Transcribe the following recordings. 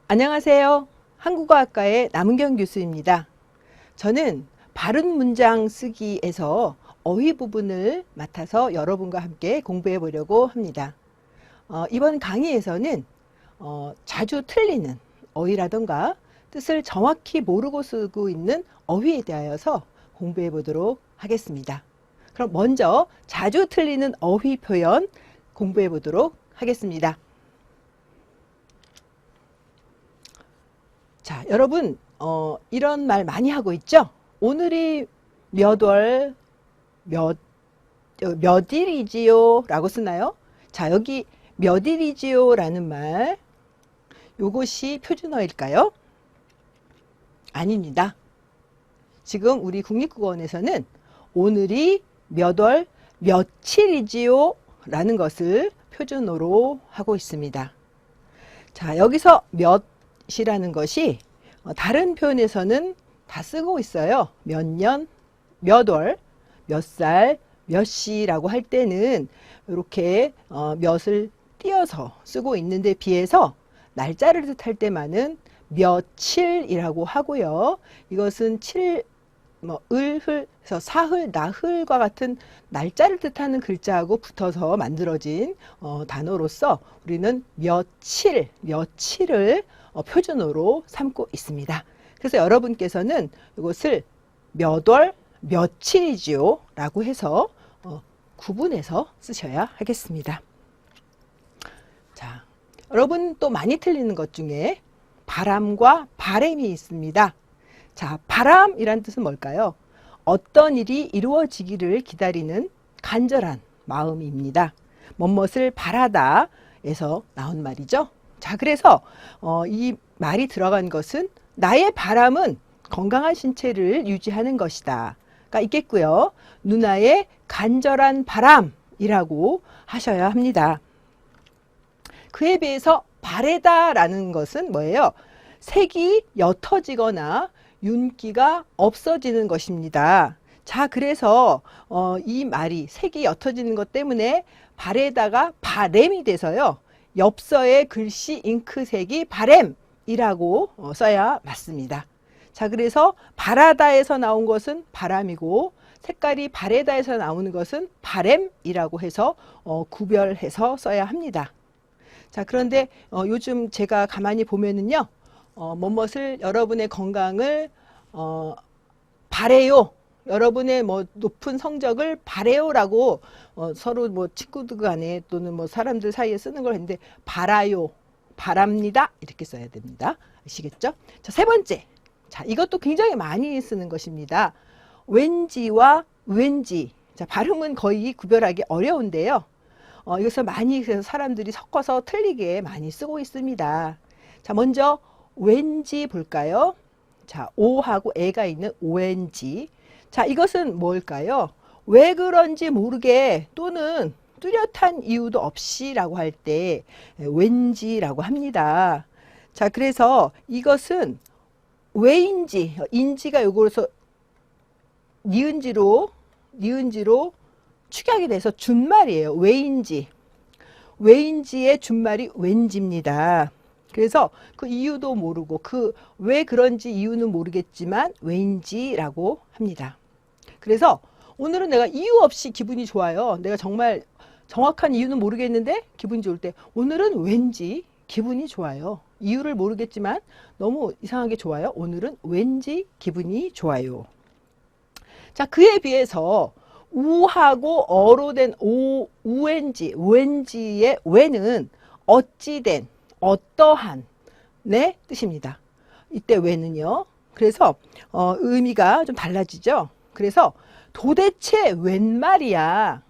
안녕하세요. 한국어학과의 남은경 교수입니다. 저는 바른 문장 쓰기에서 어휘 부분을 맡아서 여러분과 함께 공부해 보려고 합니다. 이번 강의에서는 자주 틀리는 어휘라던가 뜻을 정확히 모르고 쓰고 있는 어휘에 대하여서 공부해 보도록 하겠습니다. 그럼 먼저 자주 틀리는 어휘 표현 공부해 보도록 하겠습니다. 자, 여러분 이런 말 많이 하고 있죠? 오늘이 몇 일이지요? 라고 쓰나요? 자, 여기 몇 일이지요? 라는 말, 요것이 표준어일까요? 아닙니다. 지금 우리 국립국어원에서는 오늘이 몇 월 며칠이지요? 라는 것을 표준어로 하고 있습니다. 자, 여기서 몇이라는 것이 다른 표현에서는 다 쓰고 있어요. 몇 년, 몇 월, 몇 살, 몇 시라고 할 때는 이렇게 몇을 띄어서 쓰고 있는데 비해서 날짜를 뜻할 때만은 며칠이라고 하고요. 이것은 을흘에서 사흘, 나흘과 같은 날짜를 뜻하는 글자하고 붙어서 만들어진 단어로서 우리는 며칠을 표준어로 삼고 있습니다. 그래서 여러분께서는 이것을 몇 월 며칠이지요 라고 해서 구분해서 쓰셔야 하겠습니다. 자, 여러분 또 많이 틀리는 것 중에 바람과 바램이 있습니다. 자, 바람이란 뜻은 뭘까요? 어떤 일이 이루어지기를 기다리는 간절한 마음입니다. 뭐뭇을 바라다 에서 나온 말이죠. 자, 그래서 이 말이 들어간 것은 나의 바람은 건강한 신체를 유지하는 것이다 가 있겠고요. 누나의 간절한 바람이라고 하셔야 합니다. 그에 비해서 바래다 라는 것은 뭐예요? 색이 옅어지거나 윤기가 없어지는 것입니다. 자, 그래서 이 말이 색이 옅어지는 것 때문에 바래다가 바램이 돼서요. 엽서의 글씨 잉크색이 바램이라고 써야 맞습니다. 자, 그래서 바라다에서 나온 것은 바람이고 색깔이 바래다에서 나오는 것은 바램이라고 해서 구별해서 써야 합니다. 자, 그런데 요즘 제가 가만히 보면은요. 뭐뭇을 여러분의 건강을 바래요. 여러분의 뭐 높은 성적을 바래요라고 서로 뭐 친구들 간에 또는 뭐 사람들 사이에 쓰는 걸 했는데 바라요, 바랍니다 이렇게 써야 됩니다. 아시겠죠? 자, 세 번째. 자, 이것도 굉장히 많이 쓰는 것입니다. 왠지와 왠지. 자, 발음은 거의 구별하기 어려운데요. 이것을 많이 사람들이 섞어서 틀리게 많이 쓰고 있습니다. 자, 먼저 왠지 볼까요? 자, 오하고 애가 있는 왠지. 자, 이것은 뭘까요? 왜 그런지 모르게 또는 뚜렷한 이유도 없이라고 할 때 왠지라고 합니다. 자, 그래서 이것은 왜인지, 인지가 요거로서 니은지로 축약이 돼서 준말이에요. 왜인지의 준말이 왠지입니다. 그래서 그 이유도 모르고 그 왜 그런지 이유는 모르겠지만 왜인지라고 합니다. 그래서 오늘은 내가 이유 없이 기분이 좋아요. 내가 정말 정확한 이유는 모르겠는데 기분이 좋을 때 오늘은 왠지 기분이 좋아요. 이유를 모르겠지만 너무 이상하게 좋아요. 오늘은 왠지 기분이 좋아요. 자, 그에 비해서 우하고 어로 된 왠지의 왜는 어찌된, 어떠한 의 뜻입니다. 이때 왜는요. 그래서 의미가 좀 달라지죠. 그래서 도대체 웬 말이야?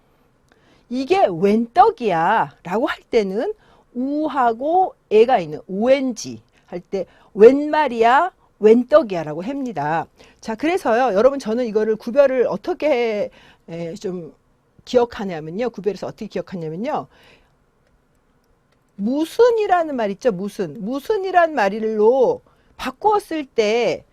이게 웬 떡이야? 라고 할 때는 우하고 애가 있는 왠지 할 때 웬 말이야? 웬 떡이야? 라고 합니다. 자, 그래서요. 여러분 저는 이거를 구별을 어떻게 좀 기억하냐면요. 구별해서 어떻게 기억하냐면요. 무슨이라는 말 있죠. 무슨이란 말로 바꾸었을 때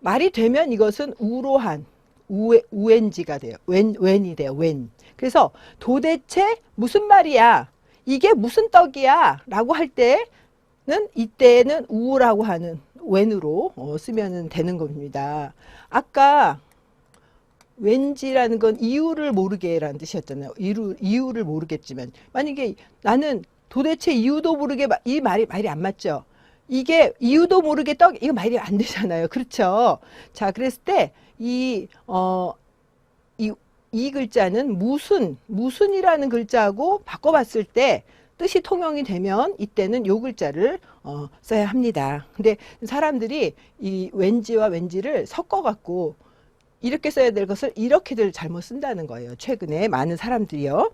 말이 되면 이것은 우로한 우엔지가 돼요. 웬이 돼요. 웬. 그래서 도대체 무슨 말이야? 이게 무슨 떡이야? 라고 할 때 이때는 우라고 하는 웬으로 쓰면 되는 겁니다. 아까 왠지라는 건 이유를 모르게라는 뜻이었잖아요. 이유를 모르겠지만 만약에 나는 도대체 이유도 모르게 이 말이 안 맞죠. 이게 이유도 모르게 이거 말이 안 되잖아요. 그렇죠? 자, 그랬을 때 이 글자는 무슨이라는 글자하고 바꿔봤을 때 뜻이 통용이 되면 이때는 요 글자를 써야 합니다. 근데 사람들이 이 왠지와 왠지를 섞어갖고 이렇게 써야 될 것을 이렇게들 잘못 쓴다는 거예요. 최근에 많은 사람들이요.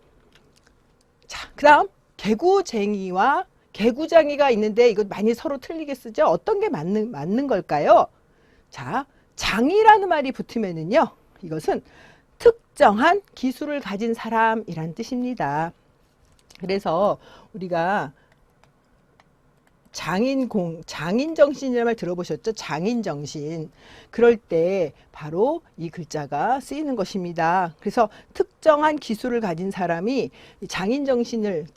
자, 그 다음 개구쟁이와 개구장이가 있는데 이거 많이 서로 틀리게 쓰죠. 어떤 게 맞는 걸까요? 자, 장이라는 말이 붙으면은요. 이것은 특정한 기술을 가진 사람이란 뜻입니다. 그래서 우리가 장인정신이라는 말 들어보셨죠? 장인정신. 그럴 때 바로 이 글자가 쓰이는 것입니다. 그래서 특정한 기술을 가진 사람이 장인정신을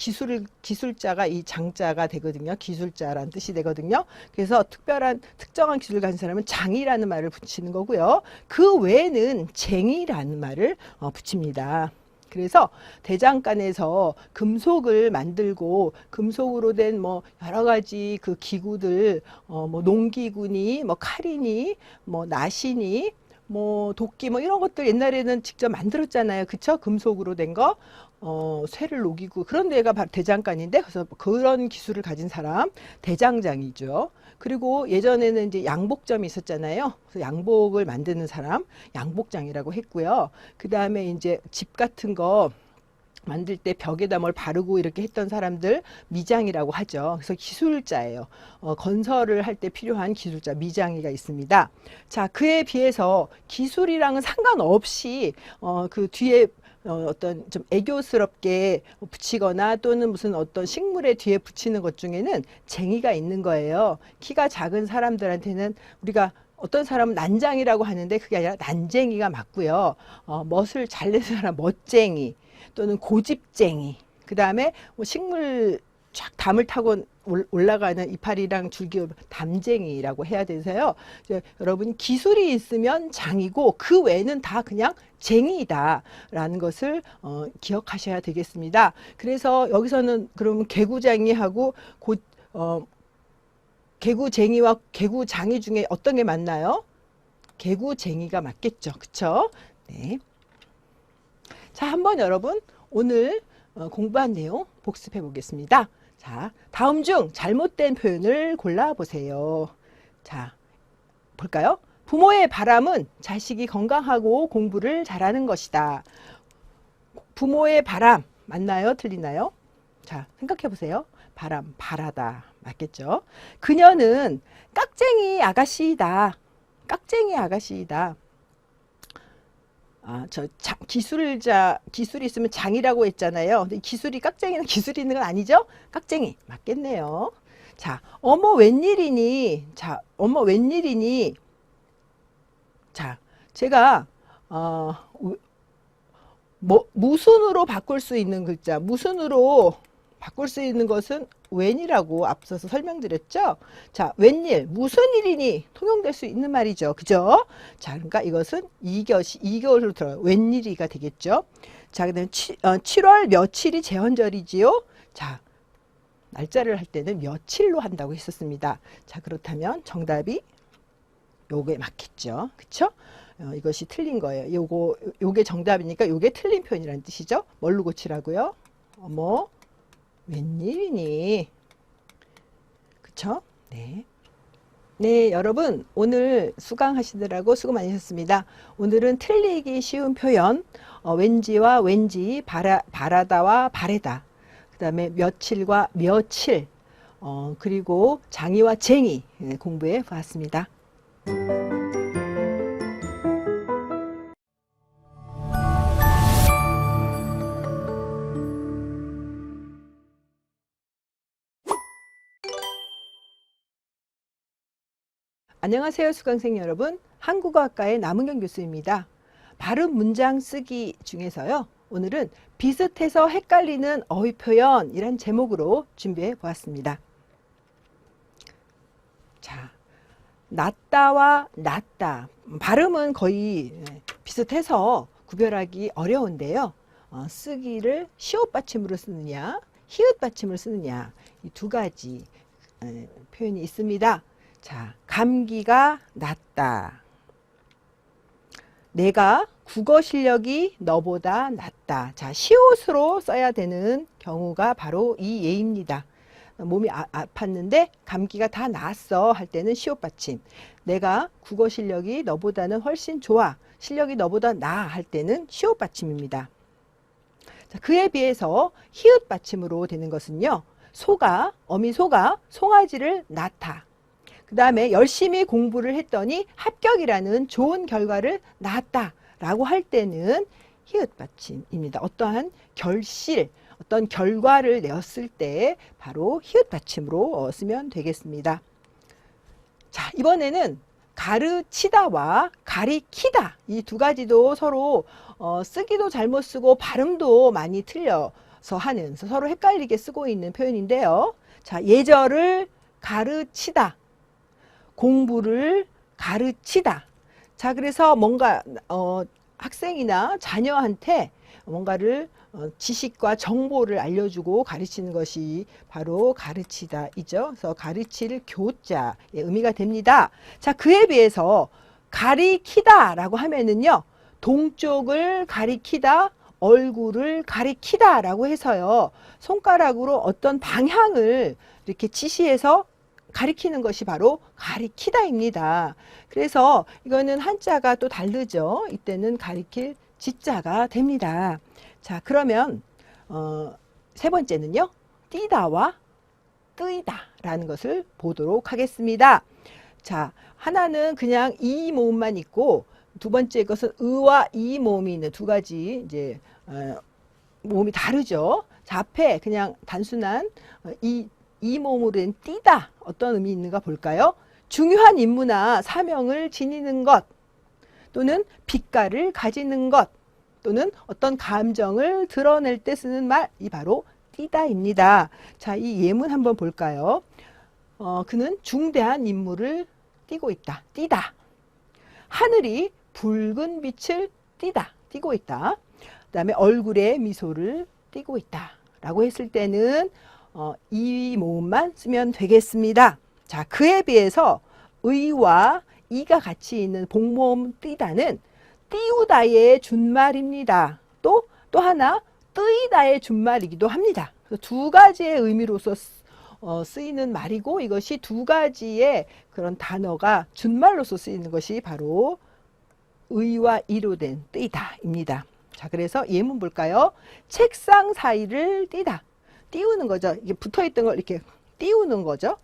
기술자가 이 장자가 되거든요. 기술자라는 뜻이 되거든요. 그래서 특정한 기술을 가진 사람은 장이라는 말을 붙이는 거고요. 그 외에는 쟁이라는 말을 붙입니다. 그래서 대장간에서 금속을 만들고 금속으로 된 뭐 여러 가지 그 기구들 뭐 농기구니 뭐 칼이니 뭐 낫이니 뭐 도끼 뭐 이런 것들 옛날에는 직접 만들었잖아요. 그쵸? 금속으로 된 거. 쇠를 녹이고 그런 데가 바로 대장간인데 그래서 그런 기술을 가진 사람 대장장이죠. 그리고 예전에는 이제 양복점이 있었잖아요. 그래서 양복을 만드는 사람 양복장이라고 했고요. 그 다음에 이제 집 같은 거 만들 때 벽에다 뭘 바르고 이렇게 했던 사람들 미장이라고 하죠. 그래서 기술자예요. 건설을 할 때 필요한 기술자 미장이가 있습니다. 자, 그에 비해서 기술이랑은 상관없이 그 뒤에 어떤 좀 애교스럽게 붙이거나 또는 무슨 어떤 식물의 뒤에 붙이는 것 중에는 쟁이가 있는 거예요. 키가 작은 사람들한테는 우리가 어떤 사람은 난장이라고 하는데 그게 아니라 난쟁이가 맞고요. 멋을 잘 내는 사람 멋쟁이 또는 고집쟁이. 그 다음에 뭐 식물 쫙 담을 타고 올라가는 이파리랑 줄기 담쟁이라고 해야 돼서요. 여러분 기술이 있으면 장이고 그 외에는 다 그냥 쟁이다라는 것을 기억하셔야 되겠습니다. 그래서 여기서는 그러면 개구쟁이하고 개구쟁이와 개구장이 중에 어떤 게 맞나요? 개구쟁이가 맞겠죠. 그쵸? 네. 자, 한번 여러분 오늘 공부한 내용 복습해 보겠습니다. 자, 다음 중 잘못된 표현을 골라보세요. 자, 볼까요? 부모의 바람은 자식이 건강하고 공부를 잘하는 것이다. 부모의 바람 맞나요? 틀리나요? 자, 생각해 보세요. 바람, 바라다. 맞겠죠? 그녀는 깍쟁이 아가씨이다. 깍쟁이 아가씨이다. 기술이 있으면 장이라고 했잖아요. 근데 기술이 깍쟁이는 기술이 있는 건 아니죠? 깍쟁이 맞겠네요. 자, 어머 웬일이니? 자, 어머 웬일이니? 자, 제가 무슨으로 바꿀 수 있는 글자, 무슨으로 바꿀 수 있는 것은 웬이라고 앞서서 설명드렸죠. 자, 웬일, 무슨 일이니 통용될 수 있는 말이죠. 그죠? 자, 그러니까 이것은 이것으로 들어요. 웬일이가 되겠죠. 자, 그다음에 7월 며칠이 제헌절이지요. 자, 날짜를 할 때는 며칠로 한다고 했었습니다. 자, 그렇다면 정답이 요게 맞겠죠. 그쵸? 이것이 틀린 거예요. 요게 정답이니까 요게 틀린 표현이라는 뜻이죠. 뭘로 고치라고요? 어머, 웬일이니? 그쵸? 네. 네, 여러분 오늘 수강하시느라고 수고 많으셨습니다. 오늘은 틀리기 쉬운 표현 왠지와 왠지, 바라다와 바래다, 그 다음에 며칠과 며칠, 그리고 장이와 쟁이 공부해 보았습니다. 안녕하세요, 수강생 여러분. 한국어학과의 남은경 교수입니다. 발음 문장 쓰기 중에서요. 오늘은 비슷해서 헷갈리는 어휘 표현이란 제목으로 준비해 보았습니다. 낫다와 낫다. 발음은 거의 비슷해서 구별하기 어려운데요. 쓰기를 시옷 받침으로 쓰느냐, 히읗 받침으로 쓰느냐, 이 두 가지 표현이 있습니다. 자, 감기가 낫다. 내가 국어 실력이 너보다 낫다. 자, 시옷으로 써야 되는 경우가 바로 이 예입니다. 몸이 아팠는데 감기가 다 나았어 할 때는 시옷 받침. 내가 국어 실력이 너보다는 훨씬 좋아. 실력이 너보다 나아 할 때는 시옷 받침입니다. 자, 그에 비해서 히읗 받침으로 되는 것은요. 소가, 어미 소가 송아지를 낳다. 그 다음에 열심히 공부를 했더니 합격이라는 좋은 결과를 낳았다 라고 할 때는 히읗 받침입니다. 어떠한 결실, 어떤 결과를 내었을 때 바로 히읗 받침으로 쓰면 되겠습니다. 자, 이번에는 가르치다와 가리키다 이 두 가지도 서로 쓰기도 잘못 쓰고 발음도 많이 틀려서 하는 서로 헷갈리게 쓰고 있는 표현인데요. 자, 예절을 가르치다, 공부를 가르치다. 자, 그래서 뭔가 학생이나 자녀한테 뭔가를 지식과 정보를 알려주고 가르치는 것이 바로 가르치다이죠. 그래서 가르칠 교자의 의미가 됩니다. 자, 그에 비해서 가리키다라고 하면은요, 동쪽을 가리키다, 얼굴을 가리키다 라고 해서요, 손가락으로 어떤 방향을 이렇게 지시해서 가리키는 것이 바로 가리키다입니다. 그래서 이거는 한자가 또 다르죠. 이때는 가리킬 지자가 됩니다. 자, 그러면 세 번째는요, 띠다와 뜨이다 라는 것을 보도록 하겠습니다. 자, 하나는 그냥 이 모음만 있고 두 번째 것은 의와 이 모음이 있는 두 가지 이제 모음이 다르죠. 자, 앞에 그냥 단순한 이 모음으로 된 띠다 어떤 의미 있는가 볼까요? 중요한 임무나 사명을 지니는 것, 또는 빛깔을 가지는 것, 또는 어떤 감정을 드러낼 때 쓰는 말이 바로 띠다입니다. 자, 이 예문 한번 볼까요? 그는 중대한 임무를 띠고 있다. 띠다. 하늘이 붉은 빛을 띠고 있다. 그 다음에 얼굴에 미소를 띠고 있다. 라고 했을 때는 이 모음만 쓰면 되겠습니다. 자, 그에 비해서 의와 이가 같이 있는 복모음 띠다는 띄우다의 준말입니다. 또 하나 뜨이다의 준말이기도 합니다. 그래서 두 가지의 의미로서 쓰이는 말이고, 이것이 두 가지의 그런 단어가 준말로서 쓰이는 것이 바로 의와 이로 된 뜨이다입니다. 자, 그래서 예문 볼까요? 책상 사이를 띠다. 띄우는 거죠. 이게 붙어있던 걸 이렇게 띄우는 거죠.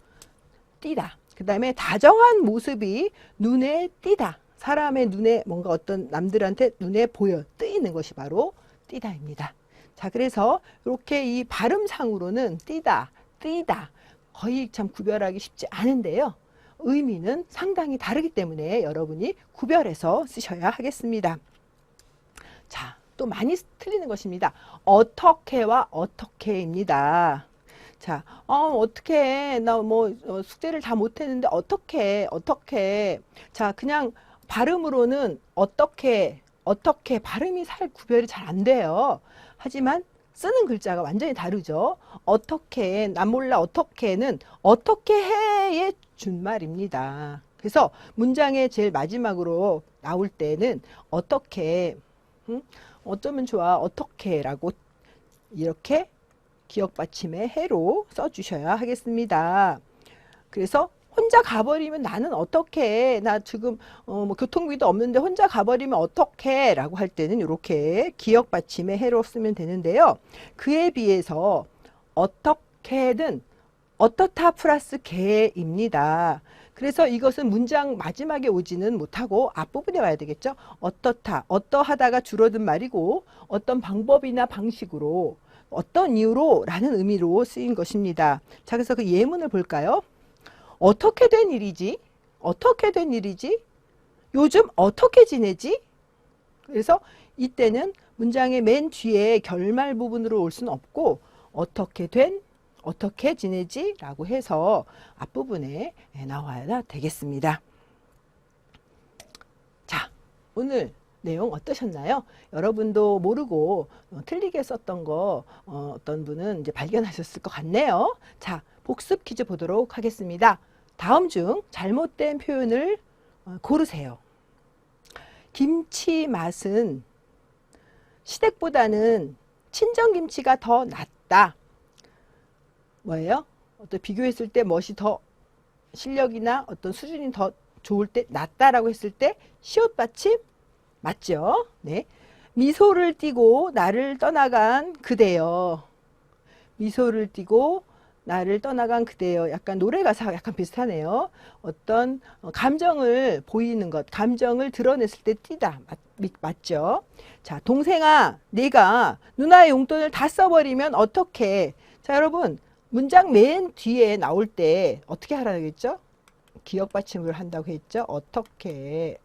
띠다. 그 다음에 다정한 모습이 눈에 띄다. 사람의 눈에 뭔가 어떤 남들한테 눈에 보여 뜨이는 것이 바로 띠다입니다. 자, 그래서 이렇게 이 발음상으로는 띠다, 띠다 거의 참 구별하기 쉽지 않은데요. 의미는 상당히 다르기 때문에 여러분이 구별해서 쓰셔야 하겠습니다. 자, 또 많이 틀리는 것입니다. 어떻게와 어떻게입니다. 자, 어떻게 나 뭐 숙제를 다 못했는데 어떻게 자, 그냥 발음으로는 어떻게 발음이 살 구별이 잘 안 돼요. 하지만 쓰는 글자가 완전히 다르죠. 어떻게, 나 몰라 어떻게는 어떻게 해의 준말입니다. 그래서 문장의 제일 마지막으로 나올 때는 어떻게, 어쩌면 좋아, 어떻게 라고 이렇게 기억 받침의 해로 써주셔야 하겠습니다. 그래서 혼자 가버리면 나는 어떻게, 나 지금 뭐 교통비도 없는데 혼자 가버리면 어떻게 라고 할 때는 이렇게 기억 받침의 해로 쓰면 되는데요. 그에 비해서 어떻게든 어떻다 플러스 개입니다. 그래서 이것은 문장 마지막에 오지는 못하고 앞부분에 와야 되겠죠. 어떻다, 어떠하다가 줄어든 말이고 어떤 방법이나 방식으로 어떤 이유로 라는 의미로 쓰인 것입니다. 자, 그래서 그 예문을 볼까요? 어떻게 된 일이지? 어떻게 된 일이지? 요즘 어떻게 지내지? 그래서 이때는 문장의 맨 뒤에 결말 부분으로 올 수는 없고 어떻게 된, 어떻게 지내지? 라고 해서 앞부분에 나와야 되겠습니다. 오늘 내용 어떠셨나요? 여러분도 모르고 틀리게 썼던 거 어떤 분은 이제 발견하셨을 것 같네요. 자, 복습 퀴즈 보도록 하겠습니다. 다음 중 잘못된 표현을 고르세요. 김치 맛은 시댁보다는 친정김치가 더 낫다. 뭐예요? 어떤 비교했을 때 멋이 더 실력이나 어떤 수준이 더 좋을 때 낫다라고 했을 때 시옷 받침 맞죠? 네. 미소를 띠고 나를 떠나간 그대여. 미소를 띠고 나를 떠나간 그대여. 약간 노래 가사가 약간 비슷하네요. 어떤 감정을 보이는 것, 감정을 드러냈을 때 띠다. 맞죠? 자, 동생아, 네가 누나의 용돈을 다 써버리면 어떡해? 자, 여러분, 문장 맨 뒤에 나올 때 어떻게 하라고 했죠? 기억 받침을 한다고 했죠? 어떻게?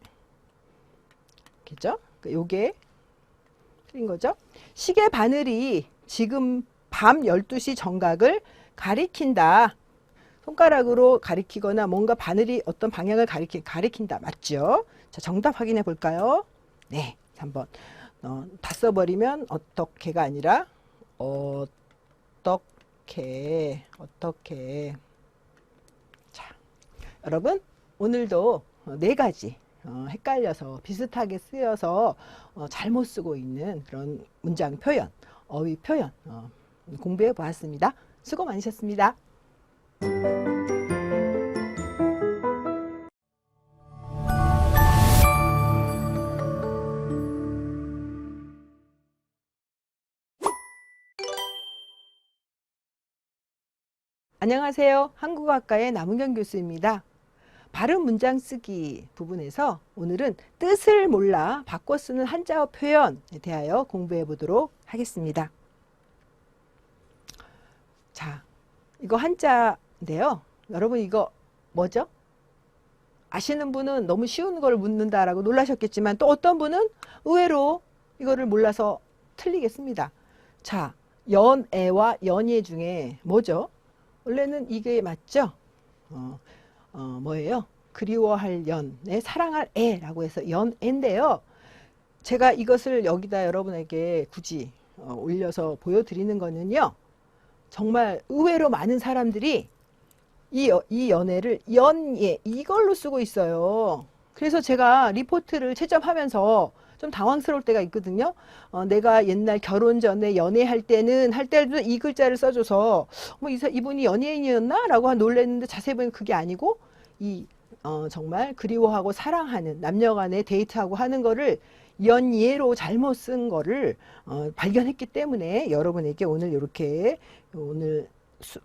그죠? 요게 틀린 거죠? 시계 바늘이 지금 밤 12시 정각을 가리킨다. 손가락으로 가리키거나 뭔가 바늘이 어떤 방향을 가리킨다. 맞죠? 자, 정답 확인해 볼까요? 네, 3번. 다 써버리면 어떻게가 아니라 어떻게. 자, 여러분 오늘도 4가지 헷갈려서 비슷하게 쓰여서 잘못 쓰고 있는 그런 문장 표현, 어휘 표현 공부해 보았습니다. 수고 많으셨습니다. 안녕하세요. 한국어학과의 남은경 교수입니다. 발음 문장 쓰기 부분에서 오늘은 뜻을 몰라 바꿔 쓰는 한자어 표현에 대하여 공부해 보도록 하겠습니다. 자, 이거 한자인데요. 여러분 이거 뭐죠? 아시는 분은 너무 쉬운 걸 묻는다라고 놀라셨겠지만 또 어떤 분은 의외로 이거를 몰라서 틀리겠습니다. 자, 연애와 연예 중에 뭐죠? 원래는 이게 맞죠? 뭐예요? 그리워할 연, 네, 사랑할 애라고 해서 연애인데요. 제가 이것을 여기다 여러분에게 굳이 올려서 보여드리는 거는요. 정말 의외로 많은 사람들이 이 연애를 연예 이걸로 쓰고 있어요. 그래서 제가 리포트를 채점하면서 좀 당황스러울 때가 있거든요. 내가 옛날 결혼 전에 연애할 때는 할 때도 이 글자를 써줘서 뭐 이분이 연예인이었나? 라고 놀랐는데 자세히 보면 그게 아니고 정말 그리워하고 사랑하는 남녀간에 데이트하고 하는 거를 연예로 잘못 쓴 거를 발견했기 때문에 여러분에게 오늘 이렇게 오늘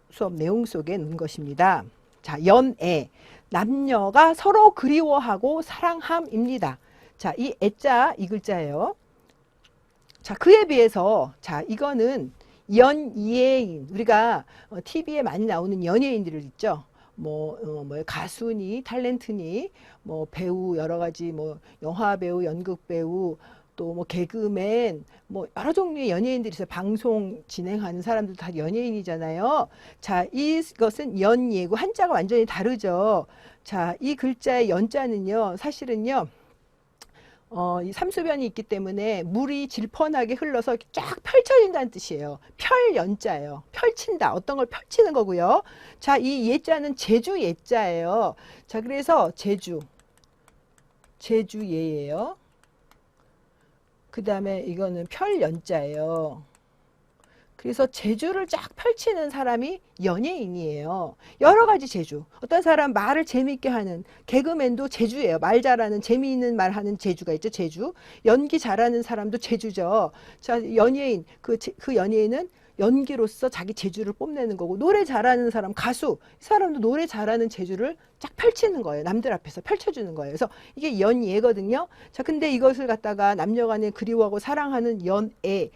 수업 내용 속에 넣은 것입니다. 자, 연애. 남녀가 서로 그리워하고 사랑함입니다. 자, 이 애자 이 글자예요. 자, 그에 비해서 자, 이거는 연예인. 우리가 TV에 많이 나오는 연예인들을 있죠. 뭐 가수니 탤런트니 뭐 배우 여러 가지 뭐 영화 배우, 연극 배우 또 뭐 개그맨 뭐 여러 종류의 연예인들이 있어요. 방송 진행하는 사람들 다 연예인이잖아요. 자, 이것은 연예고 한자가 완전히 다르죠. 자, 이 글자의 연자는요. 사실은요. 이 삼수변이 있기 때문에 물이 질펀하게 흘러서 쫙 펼쳐진다는 뜻이에요. 펼연자예요. 펼친다. 어떤 걸 펼치는 거고요. 자, 이 예자는 제주 예자예요. 자, 그래서 제주예예요. 그 다음에 이거는 펼연자예요. 그래서 제주를 쫙 펼치는 사람이 연예인이에요. 여러 가지 제주. 어떤 사람 말을 재미있게 하는 개그맨도 제주예요. 말 잘하는 재미있는 말 하는 제주가 있죠. 제주. 연기 잘하는 사람도 제주죠. 자, 연예인. 그 연예인은 연기로서 자기 제주를 뽐내는 거고 노래 잘하는 사람 가수. 이 사람도 노래 잘하는 제주를 쫙 펼치는 거예요. 남들 앞에서 펼쳐주는 거예요. 그래서 이게 연예거든요. 자, 근데 이것을 갖다가 남녀간에 그리워하고 사랑하는 연애.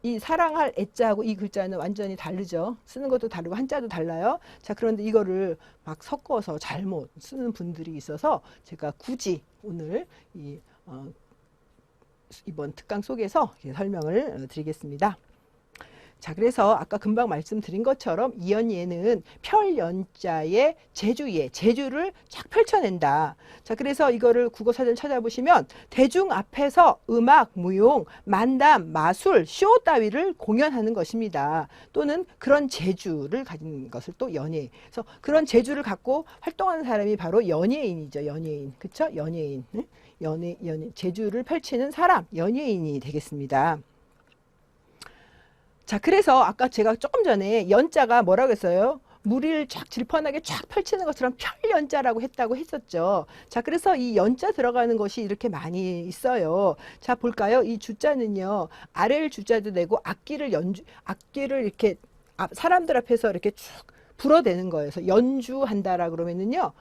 이 사랑할 애자하고 이 글자는 완전히 다르죠. 쓰는 것도 다르고 한자도 달라요. 자, 그런데 이거를 막 섞어서 잘못 쓰는 분들이 있어서 제가 굳이 오늘 이번 특강 속에서 설명을 드리겠습니다. 자, 그래서 아까 금방 말씀드린 것처럼 이연예는 펼연자의 제주예, 제주를 쫙 펼쳐낸다. 자, 그래서 이거를 국어사전 찾아보시면 대중 앞에서 음악, 무용, 만담, 마술, 쇼 따위를 공연하는 것입니다. 또는 그런 재주를 가진 것을 또 연예. 그래서 그런 재주를 갖고 활동하는 사람이 바로 연예인이죠. 연예인. 그쵸? 연예인. 재주를 펼치는 사람, 연예인이 되겠습니다. 자, 그래서 아까 제가 조금 전에 연자가 뭐라고 했어요? 무리를 쫙 질펀하게 쫙 펼치는 것처럼 펼연자라고 했다고 했었죠. 자, 그래서 이 연자 들어가는 것이 이렇게 많이 있어요. 자, 볼까요? 이 주자는요, 아래를 주자도 내고 악기를 이렇게 사람들 앞에서 이렇게 쭉 불어대는 거예요. 그래서 연주한다라 그러면은요,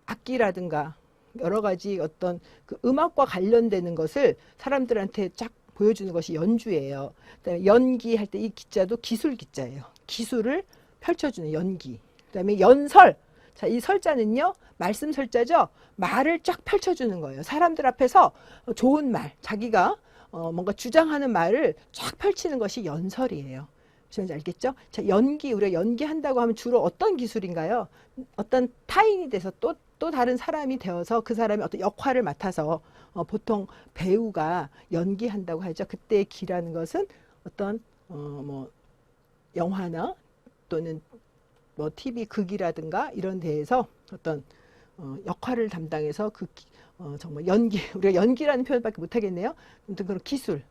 악기라든가 여러 가지 어떤 그 음악과 관련되는 것을 사람들한테 쫙 보여주는 것이 연주예요. 그다음에 연기할 때 이 기자도 기술 기자예요. 기술을 펼쳐주는 연기. 그다음에 연설. 자, 이 설자는요, 말씀 설자죠. 말을 쫙 펼쳐주는 거예요. 사람들 앞에서 좋은 말, 자기가 뭔가 주장하는 말을 쫙 펼치는 것이 연설이에요. 무슨 알겠죠? 자, 우리가 연기한다고 하면 주로 어떤 기술인가요? 어떤 타인이 돼서 또 다른 사람이 되어서 그 사람이 어떤 역할을 맡아서 보통 배우가 연기한다고 하죠. 그때의 기라는 것은 어떤 뭐 영화나 또는 뭐 TV 극이라든가 이런 데에서 어떤 역할을 담당해서 정말 우리가 연기라는 표현밖에 못 하겠네요. 아무튼 그런 기술,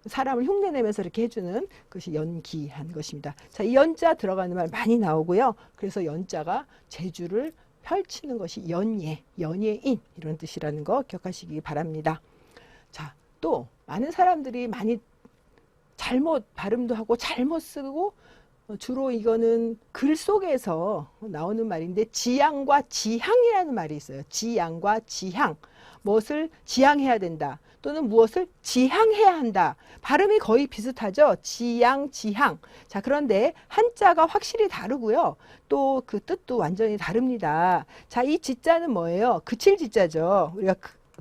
사람을 흉내내면서 이렇게 해주는 것이 연기한 것입니다. 자, 이 연자 들어가는 말 많이 나오고요. 그래서 연자가 재주를 펼치는 것이 연예인 이런 뜻이라는 거 기억하시기 바랍니다. 자, 또 많은 사람들이 많이 잘못 발음도 하고 잘못 쓰고 주로 이거는 글 속에서 나오는 말인데 지향과 지향이라는 말이 있어요. 지향과 지향. 무엇을 지향해야 된다. 또는 무엇을 지향해야 한다. 발음이 거의 비슷하죠. 지향, 지향. 자, 그런데 한자가 확실히 다르고요. 또 그 뜻도 완전히 다릅니다. 자, 이 지자는 뭐예요? 그칠 지자죠. 우리가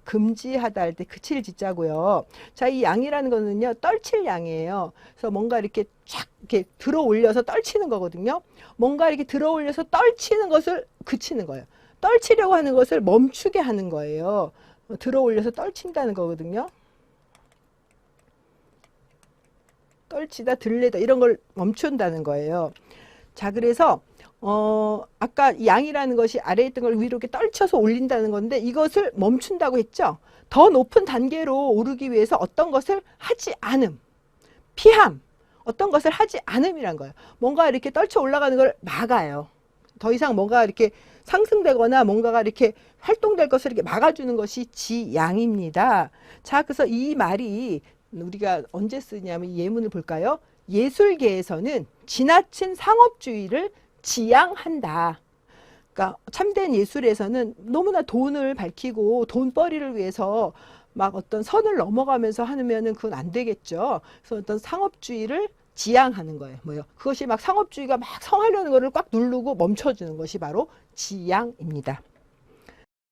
금지하다 할 때 그칠 지자고요. 자, 이 양이라는 거는요, 떨칠 양이에요. 그래서 뭔가 이렇게 쫙 이렇게 들어 올려서 떨치는 거거든요. 뭔가 이렇게 들어 올려서 떨치는 것을 그치는 거예요. 떨치려고 하는 것을 멈추게 하는 거예요. 들어 올려서 떨친다는 거거든요. 떨치다, 들레다 이런 걸 멈춘다는 거예요. 자, 그래서 아까 양이라는 것이 아래에 있던 걸 위로 이렇게 떨쳐서 올린다는 건데 이것을 멈춘다고 했죠. 더 높은 단계로 오르기 위해서 어떤 것을 하지 않음, 피함, 어떤 것을 하지 않음이란 거예요. 뭔가 이렇게 떨쳐 올라가는 걸 막아요. 더 이상 뭔가 이렇게 상승되거나 뭔가가 이렇게 활동될 것을 이렇게 막아주는 것이 지양입니다. 자, 그래서 이 말이 우리가 언제 쓰냐면 예문을 볼까요? 예술계에서는 지나친 상업주의를 지향한다. 그러니까 참된 예술에서는 너무나 돈을 밝히고 돈벌이를 위해서 막 어떤 선을 넘어가면서 하면은 그건 안 되겠죠. 그래서 어떤 상업주의를 지향하는 거예요. 뭐요? 그것이 막 상업주의가 막 성하려는 거를 꽉 누르고 멈춰주는 것이 바로 지향입니다.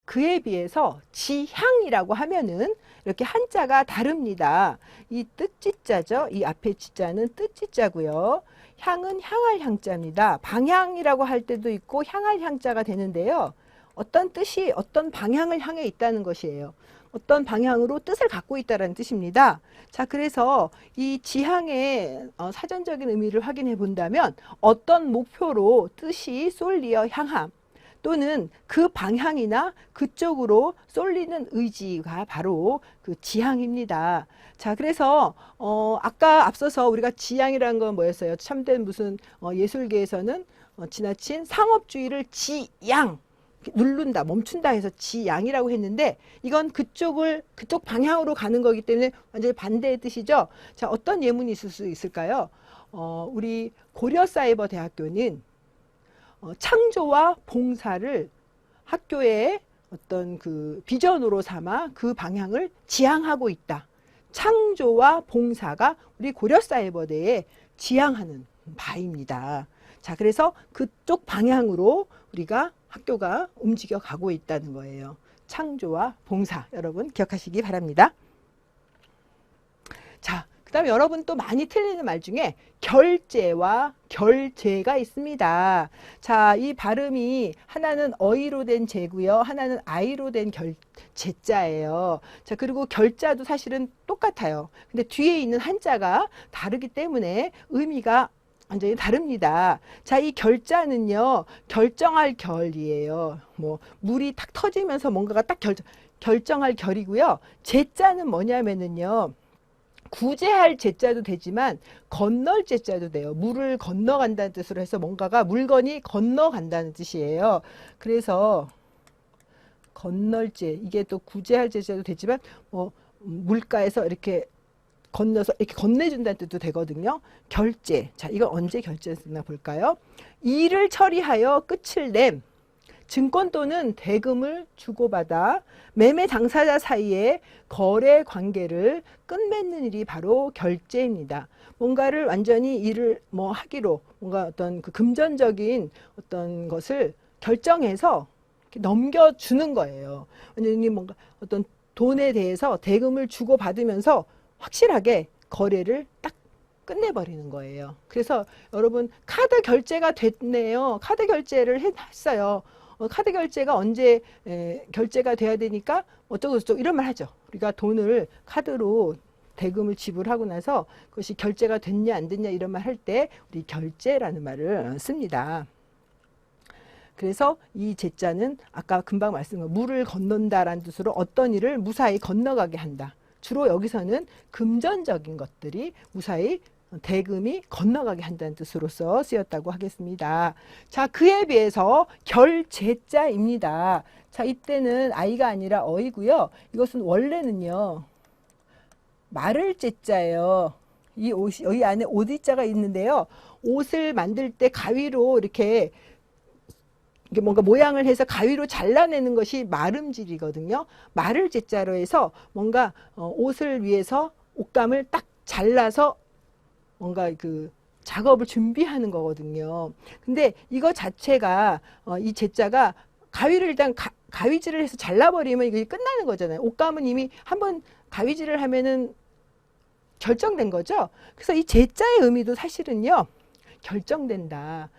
그에 비해서 지향이라고 하면은 이렇게 한자가 다릅니다. 이 뜻지자죠. 이 앞에 지자는 뜻지자고요. 향은 향할 향자입니다. 방향이라고 할 때도 있고 향할 향자가 되는데요. 어떤 뜻이 어떤 방향을 향해 있다는 것이에요. 어떤 방향으로 뜻을 갖고 있다는 뜻입니다. 자, 그래서 이 지향의 사전적인 의미를 확인해 본다면 어떤 목표로 뜻이 쏠리어 향함 또는 그 방향이나 그쪽으로 쏠리는 의지가 바로 그 지향입니다. 자, 그래서 아까 앞서서 우리가 지향이라는 건 뭐였어요? 참된 무슨 예술계에서는 지나친 상업주의를 지양 누른다, 멈춘다 해서 지양이라고 했는데 이건 그쪽 방향으로 가는 거기 때문에 완전히 반대의 뜻이죠. 자, 어떤 예문이 있을 수 있을까요? 우리 고려사이버대학교는 창조와 봉사를 학교의 어떤 그 비전으로 삼아 그 방향을 지향하고 있다. 창조와 봉사가 우리 고려사이버대에 지향하는 바입니다. 자, 그래서 그쪽 방향으로 우리가 학교가 움직여 가고 있다는 거예요. 창조와 봉사 여러분 기억하시기 바랍니다. 자, 그 그다음에 여러분 또 많이 틀리는 말 중에 결제와 결제가 있습니다. 자, 이 발음이 하나는 어이로 된 제고요. 하나는 아이로 된 제자예요. 자, 그리고 결자도 사실은 똑같아요. 근데 뒤에 있는 한자가 다르기 때문에 의미가 완전히 다릅니다. 자, 이 결자는요, 결정할 결이에요. 뭐, 물이 탁 터지면서 뭔가가 딱 결정할 결이고요. 제자는 뭐냐면은요, 구제할 제자도 되지만 건널 제자도 돼요. 물을 건너간다는 뜻으로 해서 뭔가가 물건이 건너간다는 뜻이에요. 그래서 건널제, 이게 또 구제할 제자도 되지만 뭐 물가에서 이렇게 건너서 이렇게 건네준다는 뜻도 되거든요. 결제. 자, 이걸 언제 결제했나 볼까요? 일을 처리하여 끝을 냄. 증권 또는 대금을 주고받아 매매 당사자 사이에 거래 관계를 끝맺는 일이 바로 결제입니다. 뭔가를 완전히 일을 뭐 하기로 뭔가 어떤 그 금전적인 어떤 것을 결정해서 넘겨주는 거예요. 완전히 뭔가 어떤 돈에 대해서 대금을 주고받으면서 확실하게 거래를 딱 끝내버리는 거예요. 그래서 여러분 카드 결제가 됐네요. 카드 결제를 했어요. 카드 결제가 언제 결제가 돼야 되니까 어쩌고 저쩌고 이런 말 하죠. 우리가 돈을 카드로 대금을 지불하고 나서 그것이 결제가 됐냐 안 됐냐 이런 말 할 때 우리 결제라는 말을 씁니다. 그래서 이 제자는 아까 금방 말씀드린 물을 건넌다라는 뜻으로 어떤 일을 무사히 건너가게 한다. 주로 여기서는 금전적인 것들이 무사히 대금이 건너가게 한다는 뜻으로서 쓰였다고 하겠습니다. 자, 그에 비해서 결제자입니다. 자, 이때는 아이가 아니라 어이고요. 이것은 원래는요, 말을 제자예요. 이 옷이 여기 안에 오디자가 있는데요. 옷을 만들 때 가위로 이렇게 뭔가 모양을 해서 가위로 잘라내는 것이 마름질이거든요. 말을 제자로 해서 뭔가 옷을 위해서 옷감을 딱 잘라서 뭔가 그 작업을 준비하는 거거든요. 근데 이거 자체가 이 제자가 가위를 일단 가위질을 해서 잘라버리면 이게 끝나는 거잖아요. 옷감은 이미 한번 가위질을 하면은 결정된 거죠. 그래서 이 제자의 의미도 사실은요, 결정된다.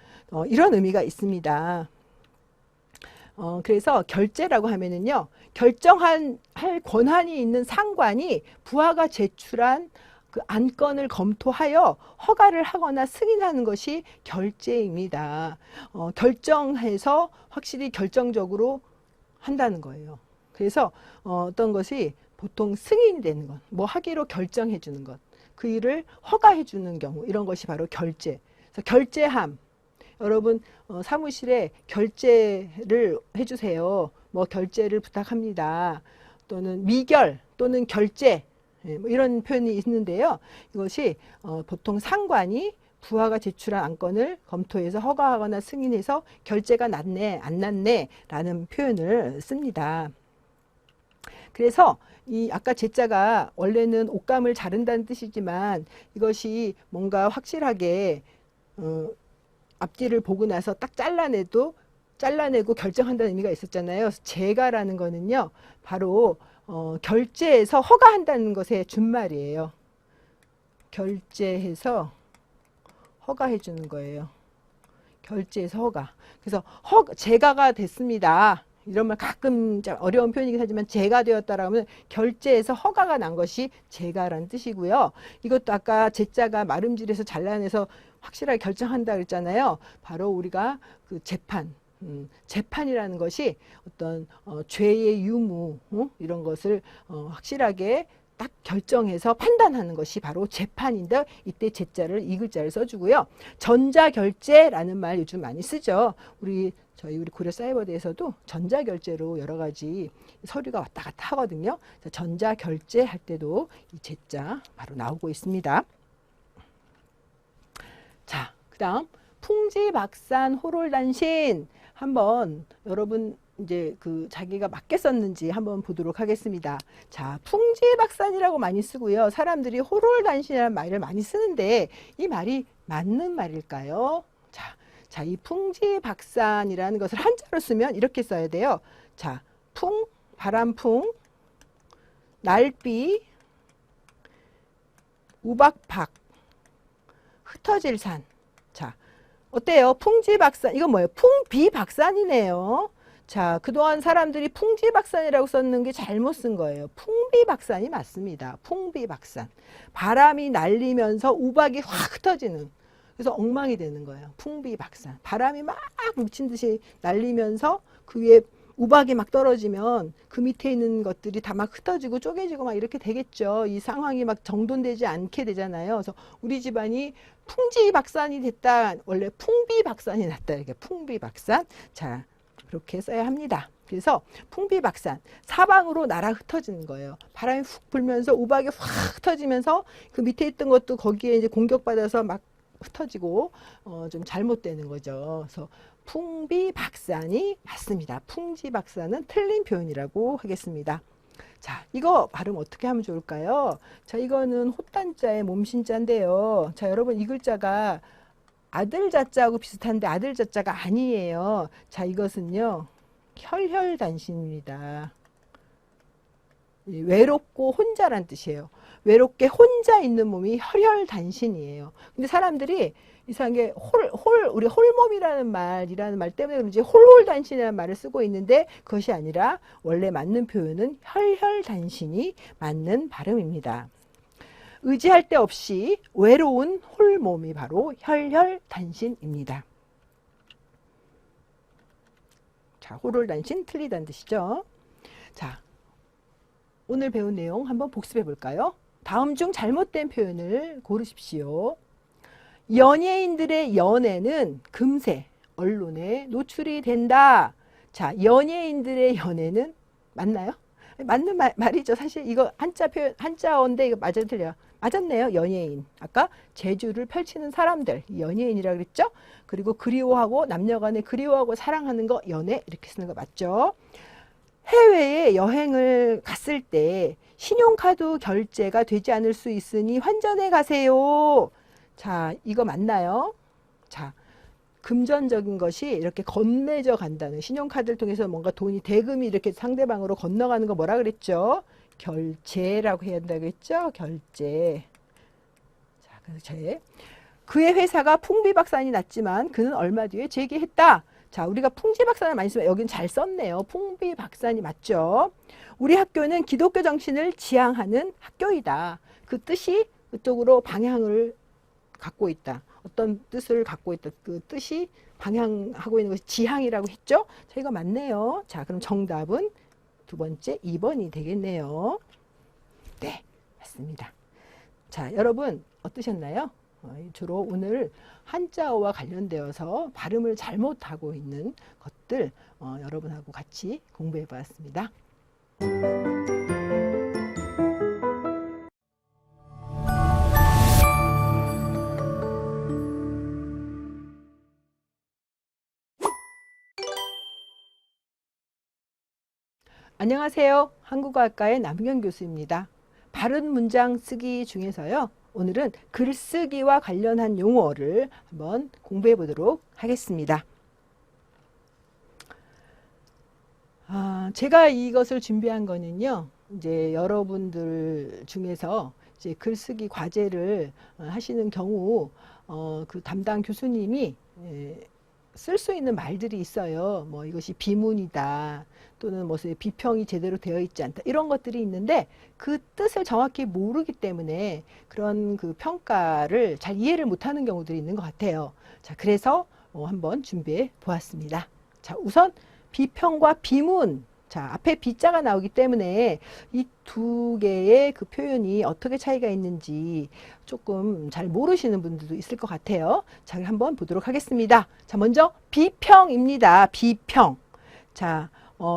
이런 의미가 있습니다. 그래서 결제라고 하면은요, 할 권한이 있는 상관이 부하가 제출한 그 안건을 검토하여 허가를 하거나 승인하는 것이 결제입니다. 결정해서 확실히 결정적으로 한다는 거예요. 그래서 어떤 것이 보통 승인이 되는 것, 뭐 하기로 결정해 주는 것, 그 일을 허가해 주는 경우, 이런 것이 바로 결제. 그래서 결제함. 여러분 사무실에 결제를 해주세요. 뭐 결제를 부탁합니다. 또는 미결 또는 결제, 뭐 이런 표현이 있는데요. 이것이 보통 상관이 부하가 제출한 안건을 검토해서 허가하거나 승인해서 결제가 났네 안 났네 라는 표현을 씁니다. 그래서 이 아까 제자가 원래는 옷감을 자른다는 뜻이지만 이것이 뭔가 확실하게 앞뒤를 보고 나서 딱 잘라내고 결정한다는 의미가 있었잖아요. 제가라는 거는요, 바로 결제해서 허가한다는 것의 준말이에요. 결제해서 허가해 주는 거예요. 결제해서 허가. 그래서 제가가 됐습니다. 이런 말 가끔 어려운 표현이긴 하지만 제가 되었다라고 하면 결제해서 허가가 난 것이 제가라는 뜻이고요. 이것도 아까 제자가 마름질해서 잘라내서 확실하게 결정한다 그랬잖아요. 바로 우리가 그 재판이라는 것이 어떤 죄의 유무 이런 것을 확실하게 딱 결정해서 판단하는 것이 바로 재판인데 이때 제자를 이 글자를 써주고요. 전자결제라는 말 요즘 많이 쓰죠. 우리 고려사이버대에서도 전자결제로 여러 가지 서류가 왔다 갔다 하거든요. 전자결제 할 때도 이 제자 바로 나오고 있습니다. 자, 그 다음 풍지박산 호롤단신 한번 여러분 이제 그 자기가 맞게 썼는지 한번 보도록 하겠습니다. 자, 풍지박산이라고 많이 쓰고요. 사람들이 호롤단신이라는 말을 많이 쓰는데 이 말이 맞는 말일까요? 자, 이 풍지박산이라는 것을 한자로 쓰면 이렇게 써야 돼요. 자, 바람풍, 날비, 우박박, 흩어질 산. 자, 어때요? 풍지박산. 이건 뭐예요? 풍비박산이네요. 자, 그동안 사람들이 풍지박산이라고 썼는 게 잘못 쓴 거예요. 풍비박산이 맞습니다. 풍비박산. 바람이 날리면서 우박이 확 흩어지는. 그래서 엉망이 되는 거예요. 풍비박산. 바람이 막 미친 듯이 날리면서 그 위에 우박이 막 떨어지면 그 밑에 있는 것들이 다 막 흩어지고 쪼개지고 막 이렇게 되겠죠. 이 상황이 막 정돈되지 않게 되잖아요. 그래서 우리 집안이 풍지박산이 됐다. 원래 풍비박산이 났다. 이렇게 풍비박산. 자, 그렇게 써야 합니다. 그래서 풍비박산, 사방으로 날아 흩어지는 거예요. 바람이 훅 불면서 우박이 확 흩어지면서 그 밑에 있던 것도 거기에 이제 공격받아서 막 흩어지고 좀 잘못되는 거죠. 그래서 풍비박산이 맞습니다. 풍지박산은 틀린 표현이라고 하겠습니다. 자, 이거 발음 어떻게 하면 좋을까요? 자, 이거는 호딴자의 몸신자인데요. 자, 여러분 이 글자가 아들 자자하고 비슷한데 아들 자자가 아니에요. 자, 이것은요. 혈혈단신입니다. 외롭고 혼자란 뜻이에요. 외롭게 혼자 있는 몸이 혈혈단신이에요. 근데 사람들이 이상하게 우리 홀몸이라는 말 때문에 그런지 홀홀단신이라는 말을 쓰고 있는데 그것이 아니라 원래 맞는 표현은 혈혈단신이 맞는 발음입니다. 의지할 데 없이 외로운 홀몸이 바로 혈혈단신입니다. 자, 홀홀단신 틀리다는 뜻이죠. 자, 오늘 배운 내용 한번 복습해 볼까요? 다음 중 잘못된 표현을 고르십시오. 연예인들의 연애는 금세 언론에 노출이 된다. 자, 연예인들의 연애는 맞나요? 맞는 말이죠. 사실 이거 한자어인데 이거 맞아요, 틀려요? 맞았네요. 연예인. 아까 재주를 펼치는 사람들, 연예인이라고 그랬죠? 그리고 그리워하고 남녀간에 그리워하고 사랑하는 거 연애 이렇게 쓰는 거 맞죠? 해외에 여행을 갔을 때 신용카드 결제가 되지 않을 수 있으니 환전해 가세요. 자, 이거 맞나요? 자, 금전적인 것이 이렇게 건네져 간다는, 신용카드를 통해서 뭔가 돈이 대금이 이렇게 상대방으로 건너가는 거 뭐라 그랬죠? 결제라고 해야 한다고 했죠? 결제. 자, 그래서 그의 회사가 풍비박산이 났지만 그는 얼마 뒤에 재기했다. 자, 우리가 풍지박산을 많이 쓰면 여긴 잘 썼네요. 풍비박산이 맞죠? 우리 학교는 기독교 정신을 지향하는 학교이다. 그 뜻이 그쪽으로 방향을 갖고 있다. 어떤 뜻을 갖고 있다. 그 뜻이 방향하고 있는 것이 지향이라고 했죠? 자, 이거 맞네요. 자, 그럼 정답은 두 번째 2번이 되겠네요. 네, 맞습니다. 자, 여러분 어떠셨나요? 주로 오늘 한자어와 관련되어서 발음을 잘못하고 있는 것들 여러분하고 같이 공부해 보았습니다. 안녕하세요. 한국어학과의 남경 교수입니다. 바른 문장 쓰기 중에서요. 오늘은 글쓰기와 관련한 용어를 한번 공부해 보도록 하겠습니다. 제가 이것을 준비한 거는요. 이제 여러분들 중에서 이제 글쓰기 과제를 하시는 경우 그 담당 교수님이 쓸 수 있는 말들이 있어요. 뭐 이것이 비문이다. 또는 무슨 비평이 제대로 되어 있지 않다. 이런 것들이 있는데 그 뜻을 정확히 모르기 때문에 그런 그 평가를 잘 이해를 못하는 경우들이 있는 것 같아요. 자, 그래서 한번 준비해 보았습니다. 자, 우선 비평과 비문. 자, 앞에 비자가 나오기 때문에 이 두 개의 그 표현이 어떻게 차이가 있는지 조금 잘 모르시는 분들도 있을 것 같아요. 자, 한번 보도록 하겠습니다. 자, 먼저 비평입니다. 비평. 자,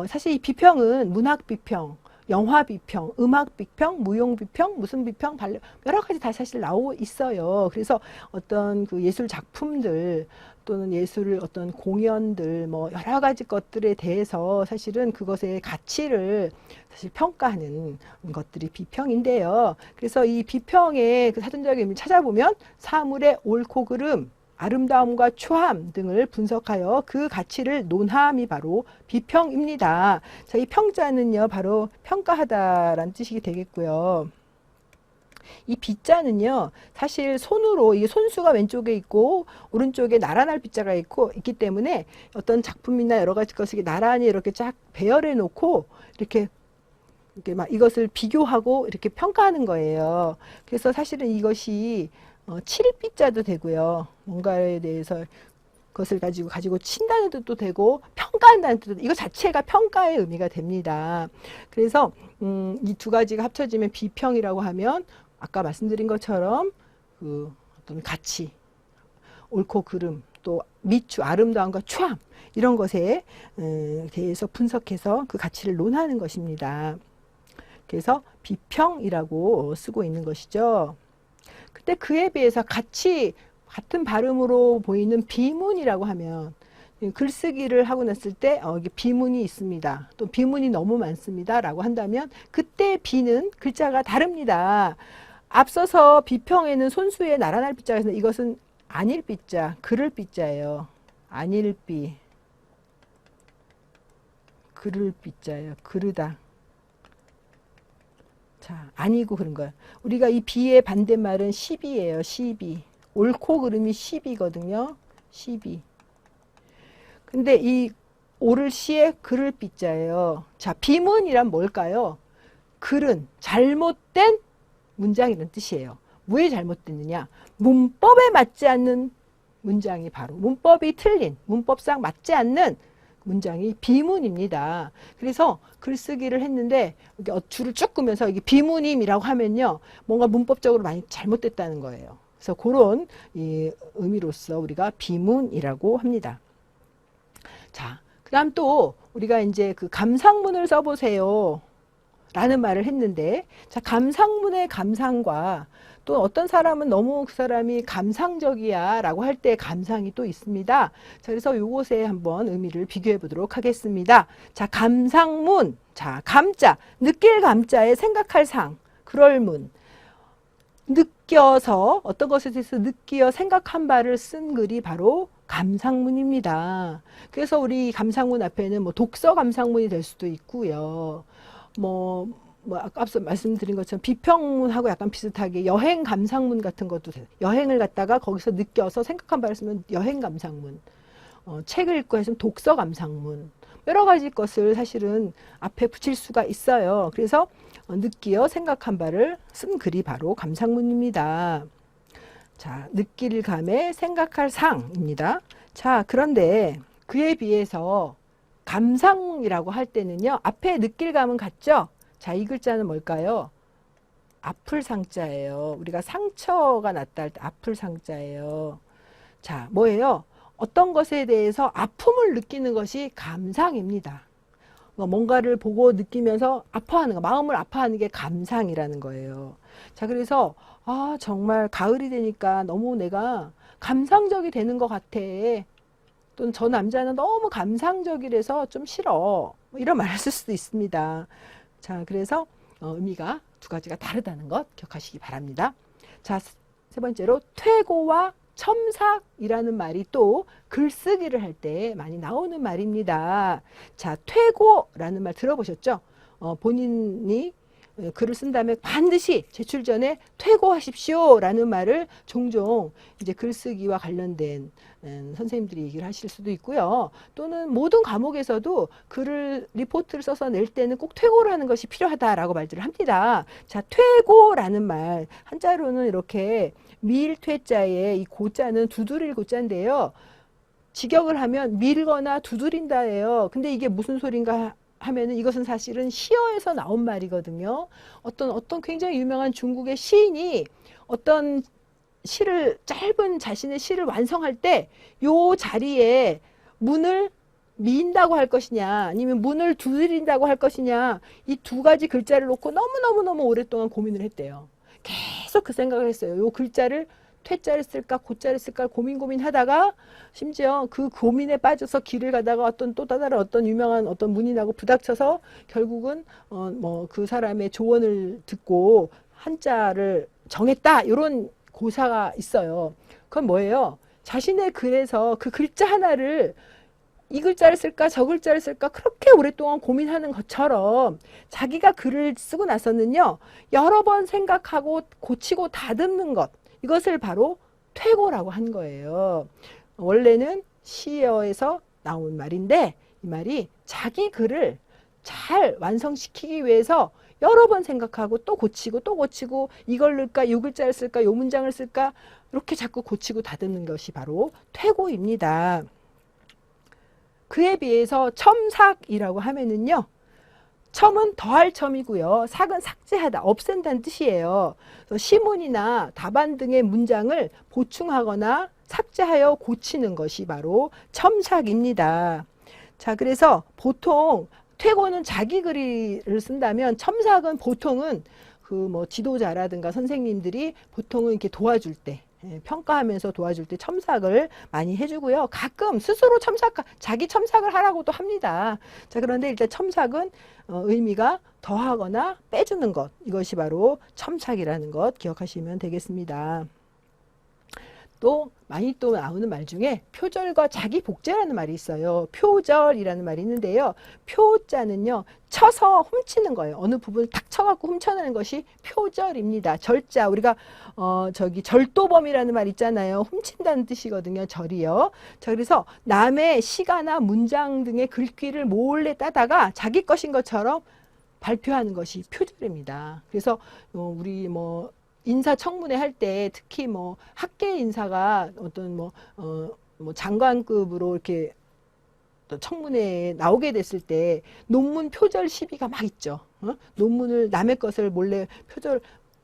사실 이 비평은 문학 비평, 영화 비평, 음악 비평, 무용 비평, 무슨 비평, 여러 가지 다 사실 나오고 있어요. 그래서 어떤 그 예술 작품들 또는 예술 어떤 공연들 뭐 여러 가지 것들에 대해서 사실은 그것의 가치를 사실 평가하는 것들이 비평인데요. 그래서 이 비평의 그 사전적인 의미를 찾아보면 사물의 옳고 그름, 아름다움과 초함 등을 분석하여 그 가치를 논함이 바로 비평입니다. 자, 이 평자는요, 바로 평가하다라는 뜻이 되겠고요. 이 B자는요, 사실 손으로, 이게 손수가 왼쪽에 있고, 오른쪽에 나란할 B자가 있기 때문에 어떤 작품이나 여러 가지 것을 나란히 이렇게 쫙 배열해 놓고, 이렇게 막 이것을 비교하고 이렇게 평가하는 거예요. 그래서 사실은 이것이 7B자도 되고요. 뭔가에 대해서 그것을 가지고 친다는 뜻도 되고 평가한다는 뜻도, 이거 자체가 평가의 의미가 됩니다. 그래서 이 두 가지가 합쳐지면 비평이라고 하면 아까 말씀드린 것처럼 그 어떤 가치, 옳고 그름, 또 미추, 아름다움과 추함, 이런 것에 대해서 분석해서 그 가치를 논하는 것입니다. 그래서 비평이라고 쓰고 있는 것이죠. 근데 그에 비해서 같은 발음으로 보이는 비문이라고 하면, 글쓰기를 하고 났을 때 이게 비문이 있습니다. 또 비문이 너무 많습니다. 라고 한다면 그때 비는 글자가 다릅니다. 앞서서 비평에는 손수의 나란할 B자가 있는데 이것은 아닐 B자, 그를 B자예요. 아닐 B, 그를 B자예요. 그르다. 자, 아니고 그런 거예요. 우리가 이 비의 반대말은 시비예요. 시비. 옳고 그름이 시비거든요. 시비. 근데 이 옳을 시에 그를 B자예요. 자, 비문이란 뭘까요? 글은 잘못된 문장이라는 뜻이에요. 왜 잘못됐느냐? 문법에 맞지 않는 문장이 바로 문법이 틀린, 문법상 맞지 않는 문장이 비문입니다. 그래서 글쓰기를 했는데 줄을 쭉 끄면서 이게 비문임이라고 하면요, 뭔가 문법적으로 많이 잘못됐다는 거예요. 그래서 그런 이 의미로서 우리가 비문이라고 합니다. 자, 그다음 또 우리가 이제 그 감상문을 써보세요 라는 말을 했는데, 자, 감상문의 감상과 또 어떤 사람은 너무 그 사람이 감상적이야 라고 할 때 감상이 또 있습니다. 자, 그래서 요것에 한번 의미를 비교해 보도록 하겠습니다. 자, 감상문. 자, 감자. 느낄 감자에 생각할 상. 그럴 문. 느껴서 어떤 것에 대해서 느끼어 생각한 바를 쓴 글이 바로 감상문입니다. 그래서 우리 감상문 앞에는 뭐 독서 감상문이 될 수도 있고요. 뭐 앞서 말씀드린 것처럼 비평문하고 약간 비슷하게 여행 감상문 같은 것도 돼요. 여행을 갔다가 거기서 느껴서 생각한 바를 쓰면 여행 감상문. 책을 읽고 했으면 독서 감상문. 여러 가지 것을 사실은 앞에 붙일 수가 있어요. 그래서 느끼어 생각한 바를 쓴 글이 바로 감상문입니다. 자, 느낄 감에 생각할 상입니다. 자, 그런데 그에 비해서 감상이라고 할 때는요, 앞에 느낄 감은 같죠? 자, 이 글자는 뭘까요? 아플 상자예요. 우리가 상처가 났다 할 때 아플 상자예요. 자, 뭐예요? 어떤 것에 대해서 아픔을 느끼는 것이 감상입니다. 뭔가를 보고 느끼면서 아파하는 거, 마음을 아파하는 게 감상이라는 거예요. 자, 그래서 정말 가을이 되니까 너무 내가 감상적이 되는 것 같아. 또는 저 남자는 너무 감상적이라서 좀 싫어. 이런 말을 쓸 수도 있습니다. 자, 그래서 의미가 두 가지가 다르다는 것 기억하시기 바랍니다. 자, 세 번째로 퇴고와 첨삭이라는 말이 또 글쓰기를 할 때 많이 나오는 말입니다. 자, 퇴고라는 말 들어보셨죠? 본인이 글을 쓴 다음에 반드시 제출 전에 퇴고하십시오 라는 말을 종종 이제 글쓰기와 관련된 선생님들이 얘기를 하실 수도 있고요. 또는 모든 과목에서도 리포트를 써서 낼 때는 꼭 퇴고를 하는 것이 필요하다라고 말들을 합니다. 자, 퇴고라는 말, 한자로는 이렇게 밀퇴자에 이 고자는 두드릴 고자인데요. 직역을 하면 밀거나 두드린다예요. 근데 이게 무슨 소린가 하면은 이것은 사실은 시어에서 나온 말이거든요. 어떤 굉장히 유명한 중국의 시인이 어떤 짧은 자신의 시를 완성할 때 요 자리에 문을 민다고 할 것이냐 아니면 문을 두드린다고 할 것이냐, 이 두 가지 글자를 놓고 너무너무 오랫동안 고민을 했대요. 계속 그 생각을 했어요. 요 글자를 퇴자를 쓸까 고자를 쓸까 고민하다가 심지어 그 고민에 빠져서 길을 가다가 또 다른 어떤 유명한 어떤 문인하고 부닥쳐서 결국은 그 사람의 조언을 듣고 한자를 정했다, 이런 고사가 있어요. 그건 뭐예요? 자신의 글에서 그 글자 하나를 이 글자를 쓸까 저 글자를 쓸까 그렇게 오랫동안 고민하는 것처럼 자기가 글을 쓰고 나서는요 여러 번 생각하고 고치고 다듬는 것, 이것을 바로 퇴고라고 한 거예요. 원래는 시어에서 나온 말인데 이 말이 자기 글을 잘 완성시키기 위해서 여러 번 생각하고 또 고치고 또 고치고 이걸 넣을까 이 글자를 쓸까 이 문장을 쓸까 이렇게 자꾸 고치고 다듬는 것이 바로 퇴고입니다. 그에 비해서 첨삭이라고 하면은요, 첨은 더할 첨이고요. 삭은 삭제하다, 없앤다는 뜻이에요. 그래서 시문이나 답안 등의 문장을 보충하거나 삭제하여 고치는 것이 바로 첨삭입니다. 자, 그래서 보통 퇴고는 자기 글을 쓴다면 첨삭은 보통은 그 뭐 지도자라든가 선생님들이 보통은 이렇게 도와줄 때 평가하면서 도와줄 때 첨삭을 많이 해주고요. 가끔 스스로 자기 첨삭을 하라고도 합니다. 자, 그런데 일단 첨삭은 의미가 더하거나 빼주는 것, 이것이 바로 첨삭이라는 것 기억하시면 되겠습니다. 또 많이 또 나오는 말 중에 표절과 자기 복제라는 말이 있어요. 표절이라는 말이 있는데요. 표자는요, 쳐서 훔치는 거예요. 어느 부분을 탁 쳐갖고 훔쳐내는 것이 표절입니다. 절자, 우리가 절도범이라는 말 있잖아요. 훔친다는 뜻이거든요. 절이요. 자, 그래서 남의 시가나 문장 등의 글귀를 몰래 따다가 자기 것인 것처럼 발표하는 것이 표절입니다. 그래서 우리 인사청문회 할 때 특히 학계 인사가 어떤 장관급으로 이렇게 청문회에 나오게 됐을 때 논문 표절 시비가 막 있죠. 논문을 남의 것을 몰래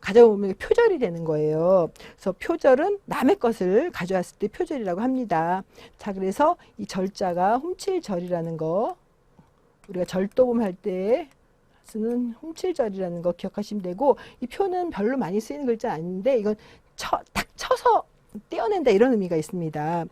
가져오면 표절이 되는 거예요. 그래서 표절은 남의 것을 가져왔을 때 표절이라고 합니다. 자, 그래서 이 절자가 훔칠 절이라는 거, 우리가 절도범 할 때 쓰는 훔칠절이라는 거 기억하시면 되고, 이 표는 별로 많이 쓰이는 글자 아닌데 이건 딱 쳐서 떼어낸다 이런 의미가 있습니다.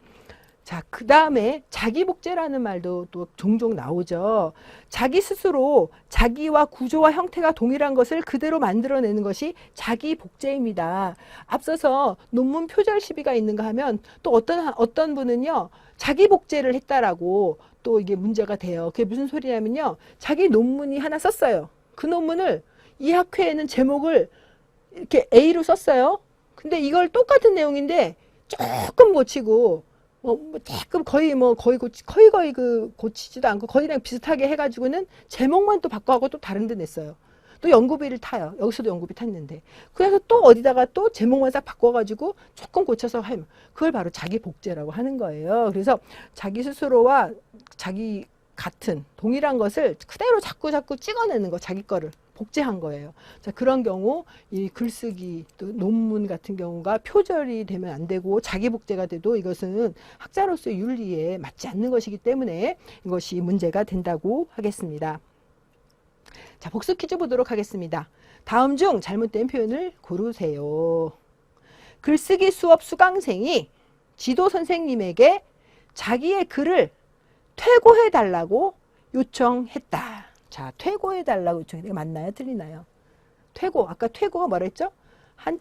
자, 그 다음에 자기 복제라는 말도 또 종종 나오죠. 자기 스스로 자기와 구조와 형태가 동일한 것을 그대로 만들어내는 것이 자기 복제입니다. 앞서서 논문 표절 시비가 있는가 하면 또 어떤 분은요, 자기 복제를 했다라고 또 이게 문제가 돼요. 그게 무슨 소리냐면요, 자기 논문이 하나 썼어요. 그 논문을 이 학회에는 제목을 이렇게 A로 썼어요. 근데 이걸 똑같은 내용인데 조금 고치고 조금 거의 고치지도 않고 거의 그냥 비슷하게 해가지고는 제목만 또 바꿔하고 또 다른 데 냈어요. 또 연구비를 타요. 여기서도 연구비 탔는데. 그래서 또 어디다가 또 제목만 싹 바꿔가지고 조금 고쳐서 하면 그걸 바로 자기 복제라고 하는 거예요. 그래서 자기 스스로와 자기 같은 동일한 것을 그대로 자꾸 찍어내는 거, 자기 거를 복제한 거예요. 자, 그런 경우 이 글쓰기 또 논문 같은 경우가 표절이 되면 안 되고 자기 복제가 돼도 이것은 학자로서의 윤리에 맞지 않는 것이기 때문에 이것이 문제가 된다고 하겠습니다. 자, 복수 퀴즈 보도록 하겠습니다. 다음 중 잘못된 표현을 고르세요. 글쓰기 수업 수강생이 지도 선생님에게 자기의 글을 퇴고해달라고 요청했다. 자, 퇴고해달라고 요청했다. 맞나요? 틀리나요? 퇴고, 아까 퇴고가 뭐라 했죠? 한자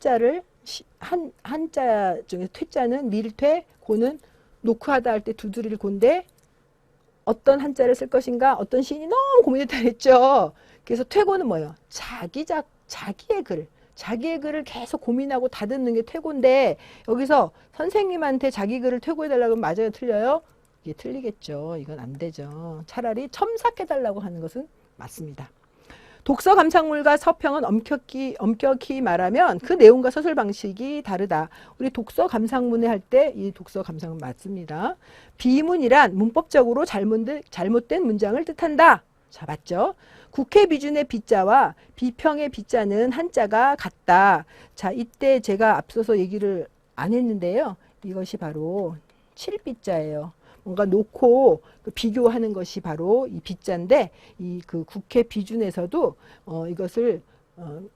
중에 퇴자는 밀퇴, 고는 노크하다 할 때 두드릴 고인데 어떤 한자를 쓸 것인가? 어떤 시인이 너무 고민했다 했죠. 그래서 퇴고는 뭐예요? 자기의 글을 계속 고민하고 다듬는 게 퇴고인데, 여기서 선생님한테 자기 글을 퇴고해달라고 하면 맞아요? 틀려요? 이게 틀리겠죠. 이건 안 되죠. 차라리 첨삭해달라고 하는 것은 맞습니다. 독서 감상물과 서평은 엄격히 말하면 그 내용과 서술 방식이 다르다. 우리 독서 감상문에 할 때 이 독서 감상문 맞습니다. 비문이란 문법적으로 잘못된 문장을 뜻한다. 자, 맞죠? 국회 비준의 비자와 비평의 비자는 한자가 같다. 자, 이때 제가 앞서서 얘기를 안 했는데요. 이것이 바로 칠비자예요. 뭔가 놓고 비교하는 것이 바로 이 비자인데, 이 그 국회 비준에서도 이것을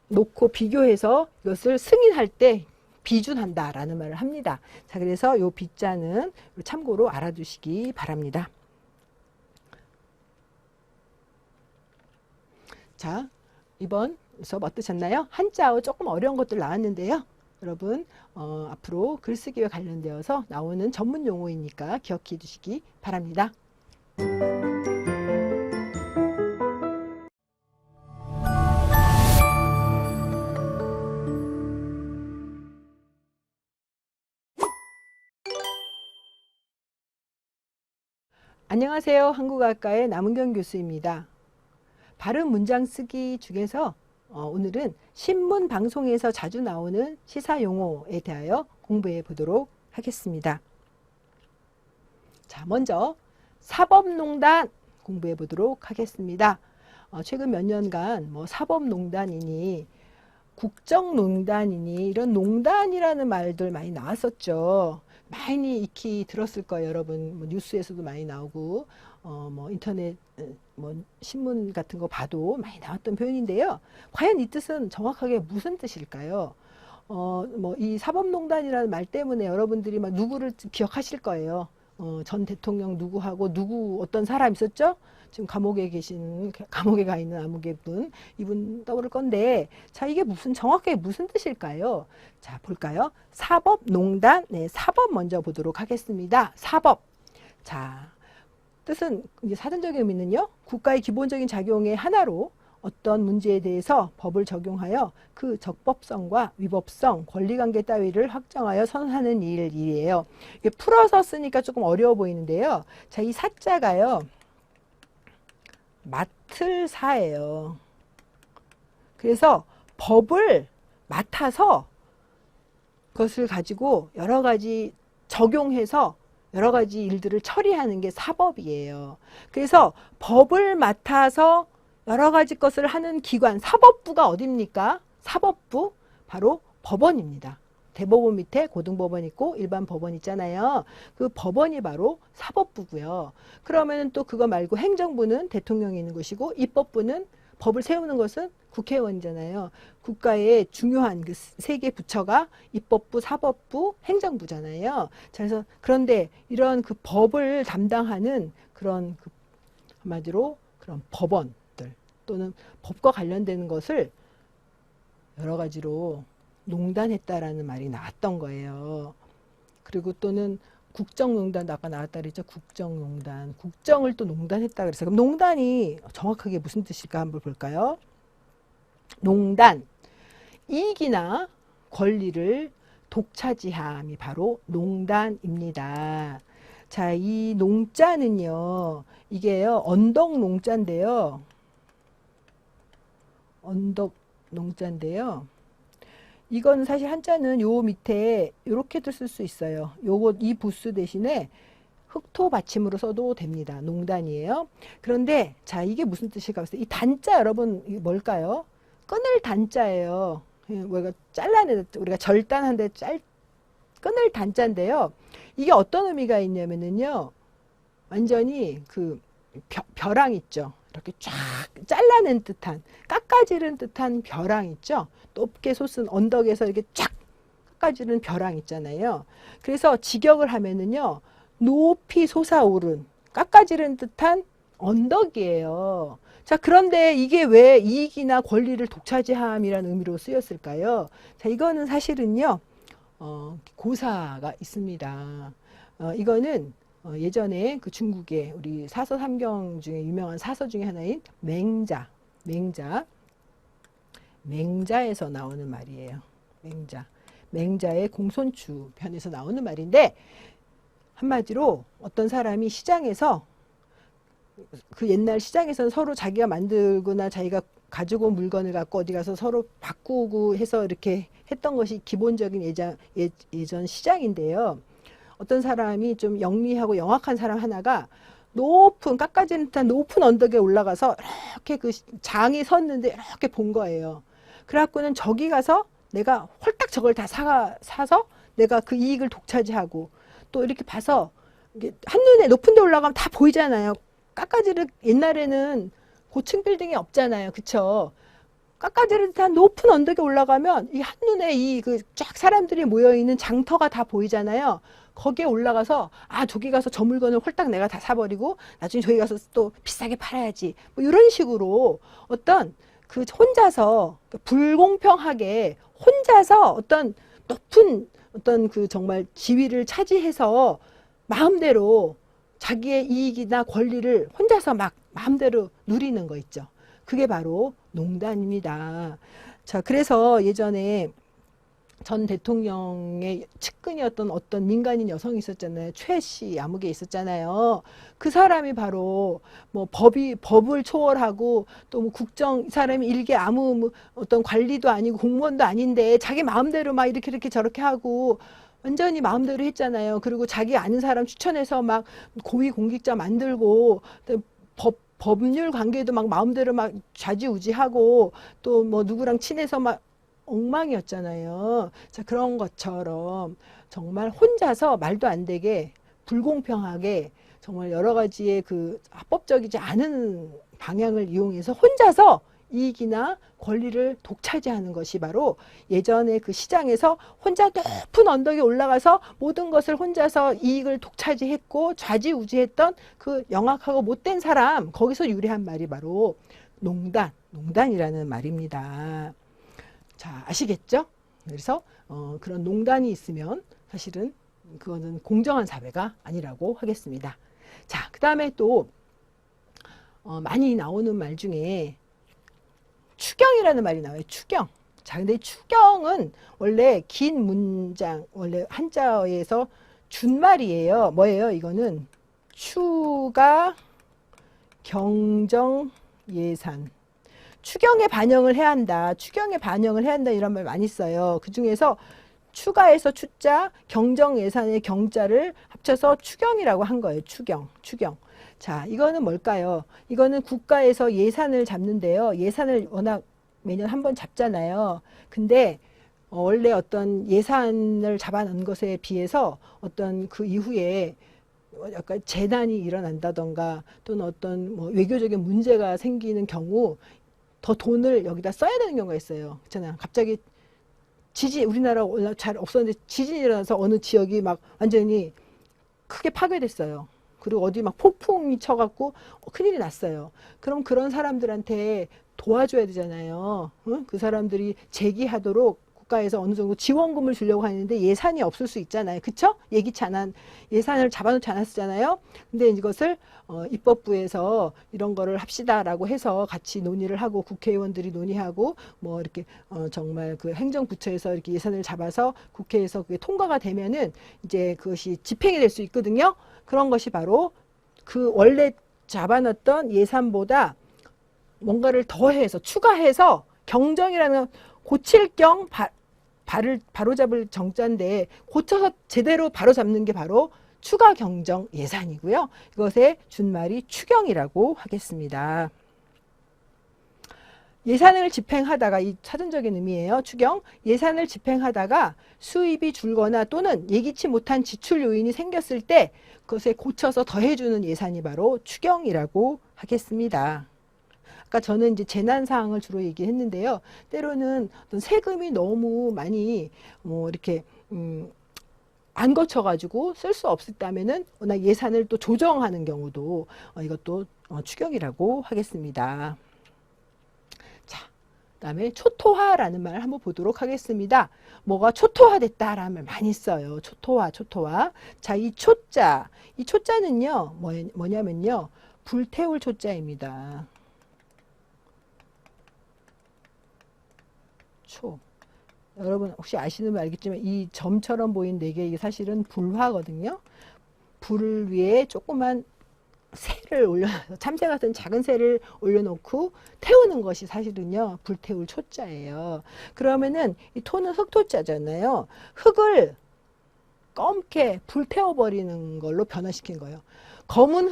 놓고 비교해서 이것을 승인할 때 비준한다라는 말을 합니다. 자, 그래서 이 비자는 참고로 알아두시기 바랍니다. 자, 이번 수업 어떠셨나요? 한자어 조금 어려운 것들 나왔는데요. 여러분 앞으로 글쓰기와 관련되어서 나오는 전문 용어이니까 기억해 두시기 바랍니다. 안녕하세요. 한국어학과의 남은경 교수입니다. 발음 문장 쓰기 중에서 오늘은 신문 방송에서 자주 나오는 시사 용어에 대하여 공부해 보도록 하겠습니다. 자, 먼저 사법농단 공부해 보도록 하겠습니다. 최근 몇 년간 뭐 사법농단이니 국정농단이니 이런 농단이라는 말들 많이 나왔었죠. 많이 익히 들었을 거예요, 여러분. 뭐 뉴스에서도 많이 나오고, 뭐 인터넷, 뭐 신문 같은 거 봐도 많이 나왔던 표현인데요. 과연 이 뜻은 정확하게 무슨 뜻일까요? 뭐 이 사법농단이라는 말 때문에 여러분들이 막 누구를 기억하실 거예요. 전 대통령 누구하고 누구 어떤 사람 있었죠? 지금 감옥에 가 있는 아무개 분, 이분 떠오를 건데, 자, 이게 정확하게 무슨 뜻일까요? 자, 볼까요? 사법농단, 네, 사법 먼저 보도록 하겠습니다. 사법. 자, 뜻은, 이제 사전적인 의미는요, 국가의 기본적인 작용의 하나로 어떤 문제에 대해서 법을 적용하여 그 적법성과 위법성, 권리관계 따위를 확정하여 선언하는 일이에요. 이게 풀어서 쓰니까 조금 어려워 보이는데요. 자, 이 사자가요, 맡을 사예요. 그래서 법을 맡아서 그것을 가지고 여러 가지 적용해서 여러 가지 일들을 처리하는 게 사법이에요. 그래서 법을 맡아서 여러 가지 것을 하는 기관, 사법부가 어디입니까? 사법부, 바로 법원입니다. 대법원 밑에 고등법원 있고 일반 법원 있잖아요. 그 법원이 바로 사법부고요. 그러면 또 그거 말고 행정부는 대통령이 있는 곳이고 입법부는 법을 세우는 것은 국회의원이잖아요. 국가의 중요한 그 세 개 부처가 입법부, 사법부, 행정부잖아요. 그래서 그런데 이런 그 법을 담당하는 그런 그 한마디로 그런 법원들 또는 법과 관련되는 것을 여러 가지로 농단했다라는 말이 나왔던 거예요. 그리고 또는 국정농단도 아까 나왔다 그랬죠. 국정농단. 국정을 또 농단했다 그랬어요. 그럼 농단이 정확하게 무슨 뜻일까 한번 볼까요? 농단. 이익이나 권리를 독차지함이 바로 농단입니다. 자, 이 농자는요. 이게요. 언덕 농자인데요. 언덕 농자인데요. 이건 사실 한자는 요 밑에 이렇게도 쓸 수 있어요. 요거 이 부수 대신에 흑토 받침으로 써도 됩니다. 농단이에요. 그런데 자, 이게 무슨 뜻일까 봤어요. 이 단자 여러분 이게 뭘까요? 끊을 단자예요. 우리가 우리가 절단한데 끊을 단자인데요. 이게 어떤 의미가 있냐면은요. 완전히 그 벼랑 있죠. 이렇게 쫙 잘라낸 듯한, 깎아지른 듯한 벼랑 있죠. 높게 솟은 언덕에서 이렇게 쫙 깎아지른 벼랑 있잖아요. 그래서 직역을 하면은요, 높이 솟아오른, 깎아지른 듯한 언덕이에요. 자, 그런데 이게 왜 이익이나 권리를 독차지함이라는 의미로 쓰였을까요? 자, 이거는 사실은요, 고사가 있습니다. 이거는 예전에 그 중국의 우리 사서 삼경 중에 유명한 사서 중에 하나인 맹자에서 나오는 말이에요. 맹자의 공손추 편에서 나오는 말인데 한마디로 어떤 사람이 시장에서 그 옛날 시장에서는 서로 자기가 만들거나 자기가 가지고 온 물건을 갖고 어디 가서 서로 바꾸고 해서 이렇게 했던 것이 기본적인 예전 시장인데요. 어떤 사람이 좀 영리하고 영악한 사람 하나가 깎아지는 듯한 높은 언덕에 올라가서 이렇게 그 장이 섰는데 이렇게 본 거예요. 그래갖고는 저기 가서 내가 홀딱 저걸 다 사서 내가 그 이익을 독차지하고 또 이렇게 봐서 이게 한눈에 높은 데 올라가면 다 보이잖아요. 깎아지를 옛날에는 고층 빌딩이 없잖아요. 그쵸? 깎아지른 듯한 높은 언덕에 올라가면 이 한눈에 이 그 쫙 사람들이 모여있는 장터가 다 보이잖아요. 거기에 올라가서 저기 가서 저 물건을 홀딱 내가 다 사버리고 나중에 저기 가서 또 비싸게 팔아야지 뭐 이런 식으로 어떤 그 혼자서 불공평하게 혼자서 어떤 높은 어떤 그 정말 지위를 차지해서 마음대로 자기의 이익이나 권리를 혼자서 막 마음대로 누리는 거 있죠. 그게 바로 농단입니다. 자, 그래서 예전에 전 대통령의 측근이었던 어떤 민간인 여성이 있었잖아요. 최 씨 아무개 있었잖아요. 그 사람이 바로 뭐 법을 초월하고 또 뭐 국정, 이 사람이 일개 아무 뭐 어떤 관리도 아니고 공무원도 아닌데 자기 마음대로 막 이렇게 저렇게 하고 완전히 마음대로 했잖아요. 그리고 자기 아는 사람 추천해서 막 고위공직자 만들고 법률 관계도 막 마음대로 막 좌지우지하고 또 뭐 누구랑 친해서 막 엉망이었잖아요. 자, 그런 것처럼 정말 혼자서 말도 안 되게 불공평하게 정말 여러 가지의 그 합법적이지 않은 방향을 이용해서 혼자서 이익이나 권리를 독차지하는 것이 바로 예전에 그 시장에서 혼자 높은 언덕에 올라가서 모든 것을 혼자서 이익을 독차지했고 좌지우지했던 그 영악하고 못된 사람, 거기서 유래한 말이 바로 농단이라는 말입니다. 자, 아시겠죠? 그래서 그런 농단이 있으면 사실은 그거는 공정한 사회가 아니라고 하겠습니다. 자, 그 다음에 또 많이 나오는 말 중에 추경이라는 말이 나와요. 추경. 자, 근데 추경은 원래 긴 문장, 원래 한자어에서 준말이에요. 뭐예요? 이거는 추가, 경정, 예산. 추경에 반영을 해야 한다. 추경에 반영을 해야 한다. 이런 말 많이 써요. 그 중에서 추가해서 추자, 경정 예산의 경자를 합쳐서 추경이라고 한 거예요. 추경. 자, 이거는 뭘까요? 이거는 국가에서 예산을 잡는데요. 예산을 워낙 매년 한 번 잡잖아요. 근데 원래 어떤 예산을 잡아놓은 것에 비해서 어떤 그 이후에 약간 재난이 일어난다던가 또는 어떤 뭐 외교적인 문제가 생기는 경우 더 돈을 여기다 써야 되는 경우가 있어요. 그렇잖아요. 갑자기 우리나라 잘 없었는데 지진이 일어나서 어느 지역이 막 완전히 크게 파괴됐어요. 그리고 어디 막 폭풍이 쳐갖고 큰일이 났어요. 그럼 그런 사람들한테 도와줘야 되잖아요. 응? 그 사람들이 재기하도록 국가에서 어느 정도 지원금을 주려고 하는데 예산이 없을 수 있잖아요. 그쵸? 예기치 않은 예산을 잡아놓지 않았잖아요. 근데 이것을 입법부에서 이런 거를 합시다라고 해서 같이 논의를 하고 국회의원들이 논의하고 뭐 이렇게 정말 그 행정부처에서 이렇게 예산을 잡아서 국회에서 그게 통과가 되면은 이제 그것이 집행이 될 수 있거든요. 그런 것이 바로 그 원래 잡아놨던 예산보다 뭔가를 더해서 추가해서 경정이라는 고칠 경 바로잡을 정자인데 고쳐서 제대로 바로잡는 게 바로 추가 경정 예산이고요. 이것의 준말이 추경이라고 하겠습니다. 예산을 집행하다가 이 사전적인 의미예요. 추경. 예산을 집행하다가 수입이 줄거나 또는 예기치 못한 지출 요인이 생겼을 때 그것에 고쳐서 더해주는 예산이 바로 추경이라고 하겠습니다. 아까 저는 이제 재난 사항을 주로 얘기했는데요. 때로는 어떤 세금이 너무 많이 뭐 이렇게 안 거쳐가지고 쓸 수 없었다면은 워낙 예산을 또 조정하는 경우도 이것도 추경이라고 하겠습니다. 자, 그다음에 초토화라는 말 한번 보도록 하겠습니다. 뭐가 초토화됐다라는 말 많이 써요. 초토화. 자, 이 초자는요 뭐냐면요 불태울 초자입니다. 여러분 혹시 아시는 분 알겠지만 이 점처럼 보이는 4개 이게 사실은 불화거든요. 불을 위에 조그만 새를 참새 같은 작은 새를 올려놓고 태우는 것이 사실은요 불태울 초자예요. 그러면은 이 토는 흑토자잖아요. 흑을 검게 불태워버리는 걸로 변화시킨 거예요. 검은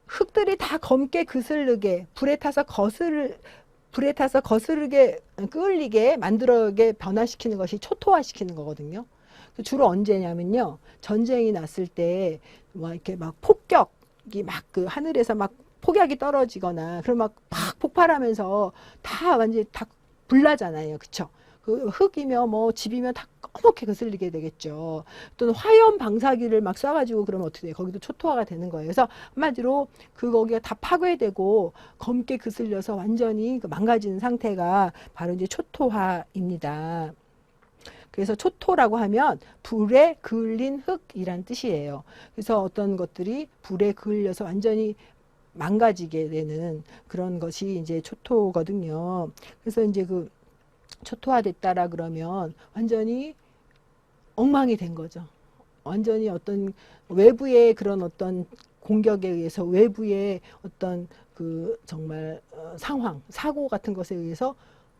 흑들이 다 검게 그슬르게 불에 타서 거스르게 끌리게 만들게 변화시키는 것이 초토화시키는 거거든요. 주로 언제냐면요. 전쟁이 났을 때 막 이렇게 막 폭격이 막 그 하늘에서 막 폭약이 떨어지거나 그럼 막 폭발하면서 다 완전히 다 불나잖아요. 그쵸? 그 흙이며 뭐 집이면 다 검게 거슬리게 되겠죠. 또는 화염 방사기를 막 쏴가지고 그러면 어떻게 돼요? 거기도 초토화가 되는 거예요. 그래서 한마디로 거기가 다 파괴되고 검게 거슬려서 완전히 망가지는 상태가 바로 이제 초토화입니다. 그래서 초토라고 하면 불에 그을린 흙이란 뜻이에요. 그래서 어떤 것들이 불에 그을려서 완전히 망가지게 되는 그런 것이 이제 초토거든요. 그래서 이제 그 초토화됐다라 그러면 완전히 엉망이 된 거죠. 완전히 어떤 외부의 그런 어떤 공격에 의해서, 외부의 어떤 그 정말 상황, 사고 같은 것에 의해서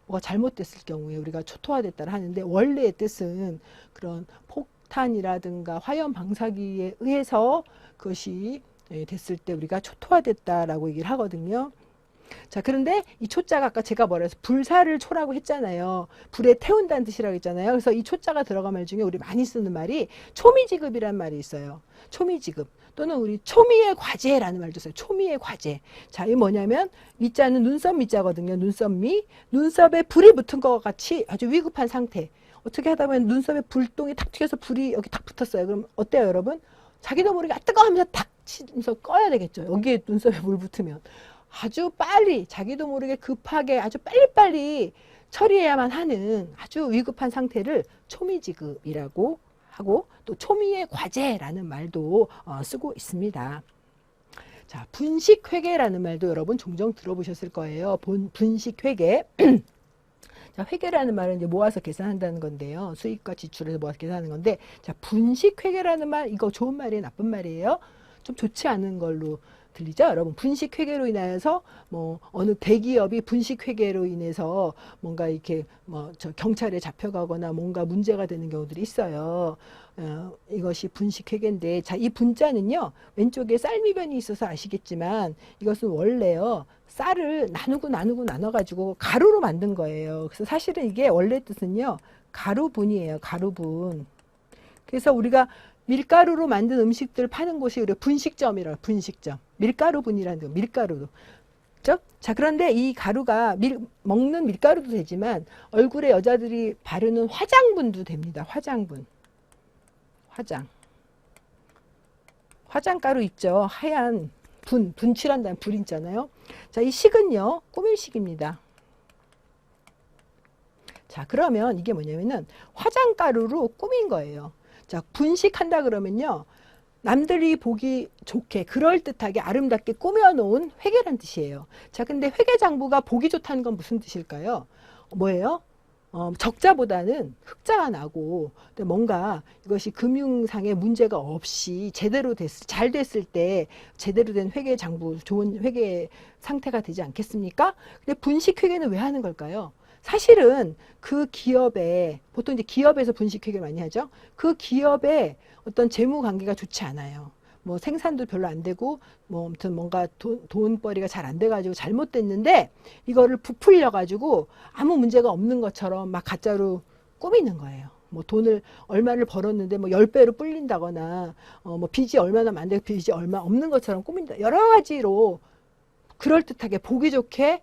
뭐가 잘못됐을 경우에 우리가 초토화됐다라 하는데, 원래의 뜻은 그런 폭탄이라든가 화염 방사기에 의해서 그것이 됐을 때 우리가 초토화됐다라고 얘기를 하거든요. 자, 그런데 이 초자가 아까 제가 뭐라 해서 불사를 초라고 했잖아요. 불에 태운다는 뜻이라고 했잖아요. 그래서 이 초자가 들어간 말 중에 우리 많이 쓰는 말이 초미지급이란 말이 있어요. 초미지급 또는 우리 초미의 과제라는 말도 써요. 초미의 과제. 자, 이게 뭐냐면 미자는 눈썹 미자거든요. 눈썹 미. 눈썹에 불이 붙은 것 같이 아주 위급한 상태. 어떻게 하다 보면 눈썹에 불똥이 탁 튀겨서 불이 여기 탁 붙었어요. 그럼 어때요, 여러분? 자기도 모르게 아 뜨거 하면서 탁 치면서 꺼야 되겠죠. 여기에 눈썹에 물 붙으면. 아주 빨리, 자기도 모르게 급하게 아주 빨리빨리 처리해야만 하는 아주 위급한 상태를 초미지급이라고 하고, 또 초미의 과제라는 말도 쓰고 있습니다. 자, 분식회계라는 말도 여러분 종종 들어보셨을 거예요. 분식회계. 자, 회계라는 말은 이제 모아서 계산한다는 건데요. 수입과 지출에서 모아서 계산하는 건데, 자, 분식회계라는 말, 이거 좋은 말이에요, 나쁜 말이에요? 좀 좋지 않은 걸로 들리죠? 여러분, 분식회계로 인해서 뭐 어느 대기업이 분식회계로 인해서 뭔가 이렇게 뭐 저 경찰에 잡혀가거나 뭔가 문제가 되는 경우들이 있어요. 이것이 분식회계인데, 자, 이 분자는요, 왼쪽에 쌀미변이 있어서 아시겠지만 이것은 원래요, 쌀을 나눠가지고 가루로 만든 거예요. 그래서 사실은 이게 원래 뜻은요, 가루분이에요. 가루분. 그래서 우리가 밀가루로 만든 음식들 파는 곳이 우리가 분식점이라고, 분식점. 밀가루분이라는 거, 밀가루로. 그렇죠? 자, 그런데 이 가루가 먹는 밀가루도 되지만 얼굴에 여자들이 바르는 화장분도 됩니다. 화장분. 화장가루 있죠. 하얀 분칠한다는 불 있잖아요. 자, 이 식은요, 꾸밀식입니다. 자, 그러면 이게 뭐냐면은 화장가루로 꾸민 거예요. 자, 분식한다 그러면요, 남들이 보기 좋게 그럴듯하게 아름답게 꾸며놓은 회계란 뜻이에요. 자, 근데 회계장부가 보기 좋다는 건 무슨 뜻일까요? 뭐예요? 적자보다는 흑자가 나고, 뭔가 이것이 금융상의 문제가 없이 제대로 잘 됐을 때 제대로 된 회계장부, 좋은 회계 상태가 되지 않겠습니까? 근데 분식회계는 왜 하는 걸까요? 사실은 그 기업에, 보통 이제 기업에서 분식회계를 많이 하죠. 그 기업의 어떤 재무 관계가 좋지 않아요. 뭐 생산도 별로 안 되고, 뭐 아무튼 뭔가 돈벌이가 잘 안 돼가지고 잘못됐는데, 이거를 부풀려가지고 아무 문제가 없는 것처럼 막 가짜로 꾸미는 거예요. 뭐 돈을 얼마를 벌었는데 뭐 10배로 불린다거나, 뭐 빚이 얼마나 많은데 빚이 얼마 없는 것처럼 꾸민다. 여러 가지로 그럴듯하게 보기 좋게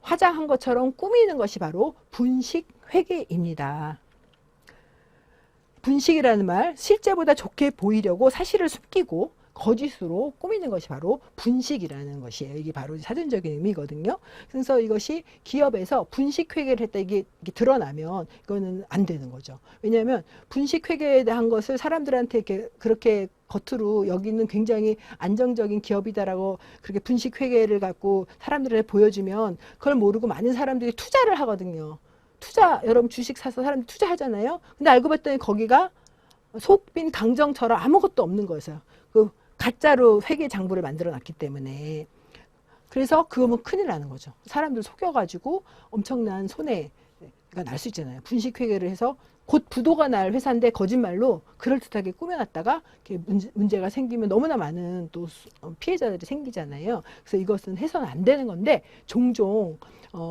화장한 것처럼 꾸미는 것이 바로 분식회계입니다. 분식이라는 말, 실제보다 좋게 보이려고 사실을 숨기고 거짓으로 꾸미는 것이 바로 분식이라는 것이에요. 이게 바로 사전적인 의미거든요. 그래서 이것이 기업에서 분식회계를 했다, 이게 드러나면 이거는 안 되는 거죠. 왜냐하면 분식회계에 대한 것을 사람들한테 이렇게 그렇게 겉으로 여기는 굉장히 안정적인 기업이다라고 그렇게 분식회계를 갖고 사람들한테 보여주면 그걸 모르고 많은 사람들이 투자를 하거든요. 여러분 주식 사서 사람들이 투자하잖아요. 근데 알고 봤더니 거기가 속빈 강정처럼 아무것도 없는 거였어요. 그 가짜로 회계 장부를 만들어 놨기 때문에. 그래서 그거면 큰일 나는 거죠. 사람들 속여가지고 엄청난 손해가 날 수 있잖아요. 분식회계를 해서 곧 부도가 날 회사인데 거짓말로 그럴듯하게 꾸며놨다가 문제가 생기면 너무나 많은 또 피해자들이 생기잖아요. 그래서 이것은 해서는 안 되는 건데, 종종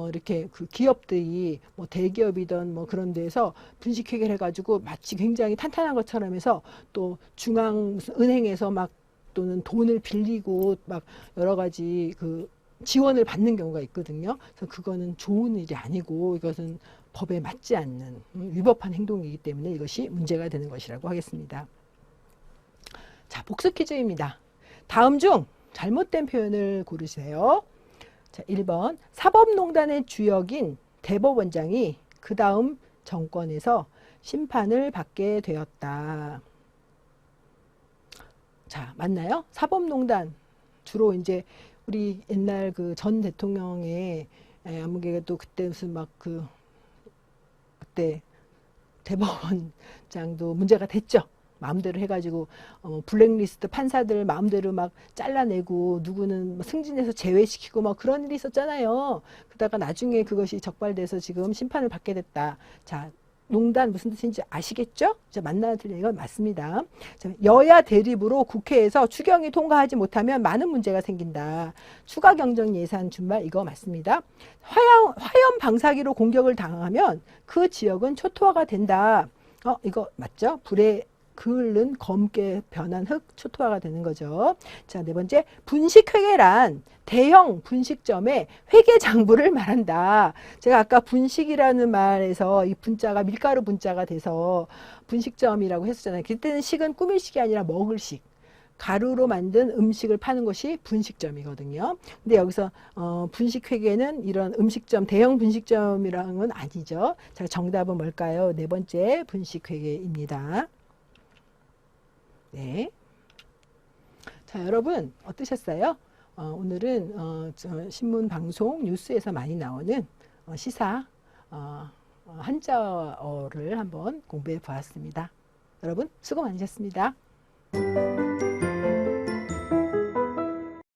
이렇게 그 기업들이 뭐 대기업이든 뭐 그런 데에서 분식회계를 해가지고 마치 굉장히 탄탄한 것처럼 해서 또 중앙 은행에서 막 또는 돈을 빌리고 막 여러 가지 그 지원을 받는 경우가 있거든요. 그래서 그거는 좋은 일이 아니고 이것은 법에 맞지 않는 위법한 행동이기 때문에 이것이 문제가 되는 것이라고 하겠습니다. 자, 복수 퀴즈입니다. 다음 중 잘못된 표현을 고르세요. 자, 1번, 사법농단의 주역인 대법원장이 그 다음 정권에서 심판을 받게 되었다. 자, 맞나요? 사법농단 주로 이제 우리 옛날 그 전 대통령의 아무개가 또 그때 무슨 막 그때 대법원장도 문제가 됐죠. 마음대로 해가지고 블랙리스트 판사들 마음대로 막 잘라내고 누구는 승진해서 제외시키고 막 그런 일이 있었잖아요. 그러다가 나중에 그것이 적발돼서 지금 심판을 받게 됐다. 자, 농단 무슨 뜻인지 아시겠죠? 자, 만나야 될 얘기가 맞습니다. 자, 여야 대립으로 국회에서 추경이 통과하지 못하면 많은 문제가 생긴다. 추가 경정 예산 준발 이거 맞습니다. 화염 방사기로 공격을 당하면 그 지역은 초토화가 된다. 이거 맞죠? 불에 그을른 검게 변한 흙 초토화가 되는 거죠. 자, 네 번째, 분식회계란 대형 분식점의 회계 장부를 말한다. 제가 아까 분식이라는 말에서 이 분자가 밀가루 분자가 돼서 분식점이라고 했었잖아요. 그때는 식은 꾸밀 식이 아니라 먹을 식. 가루로 만든 음식을 파는 것이 분식점이거든요. 근데 여기서 분식회계는 이런 음식점, 대형 분식점이라는 건 아니죠. 자, 정답은 뭘까요? 네 번째 분식회계입니다. 네. 자, 여러분 어떠셨어요? 오늘은 신문, 방송, 뉴스에서 많이 나오는 시사 한자어를 한번 공부해 보았습니다. 여러분 수고 많으셨습니다.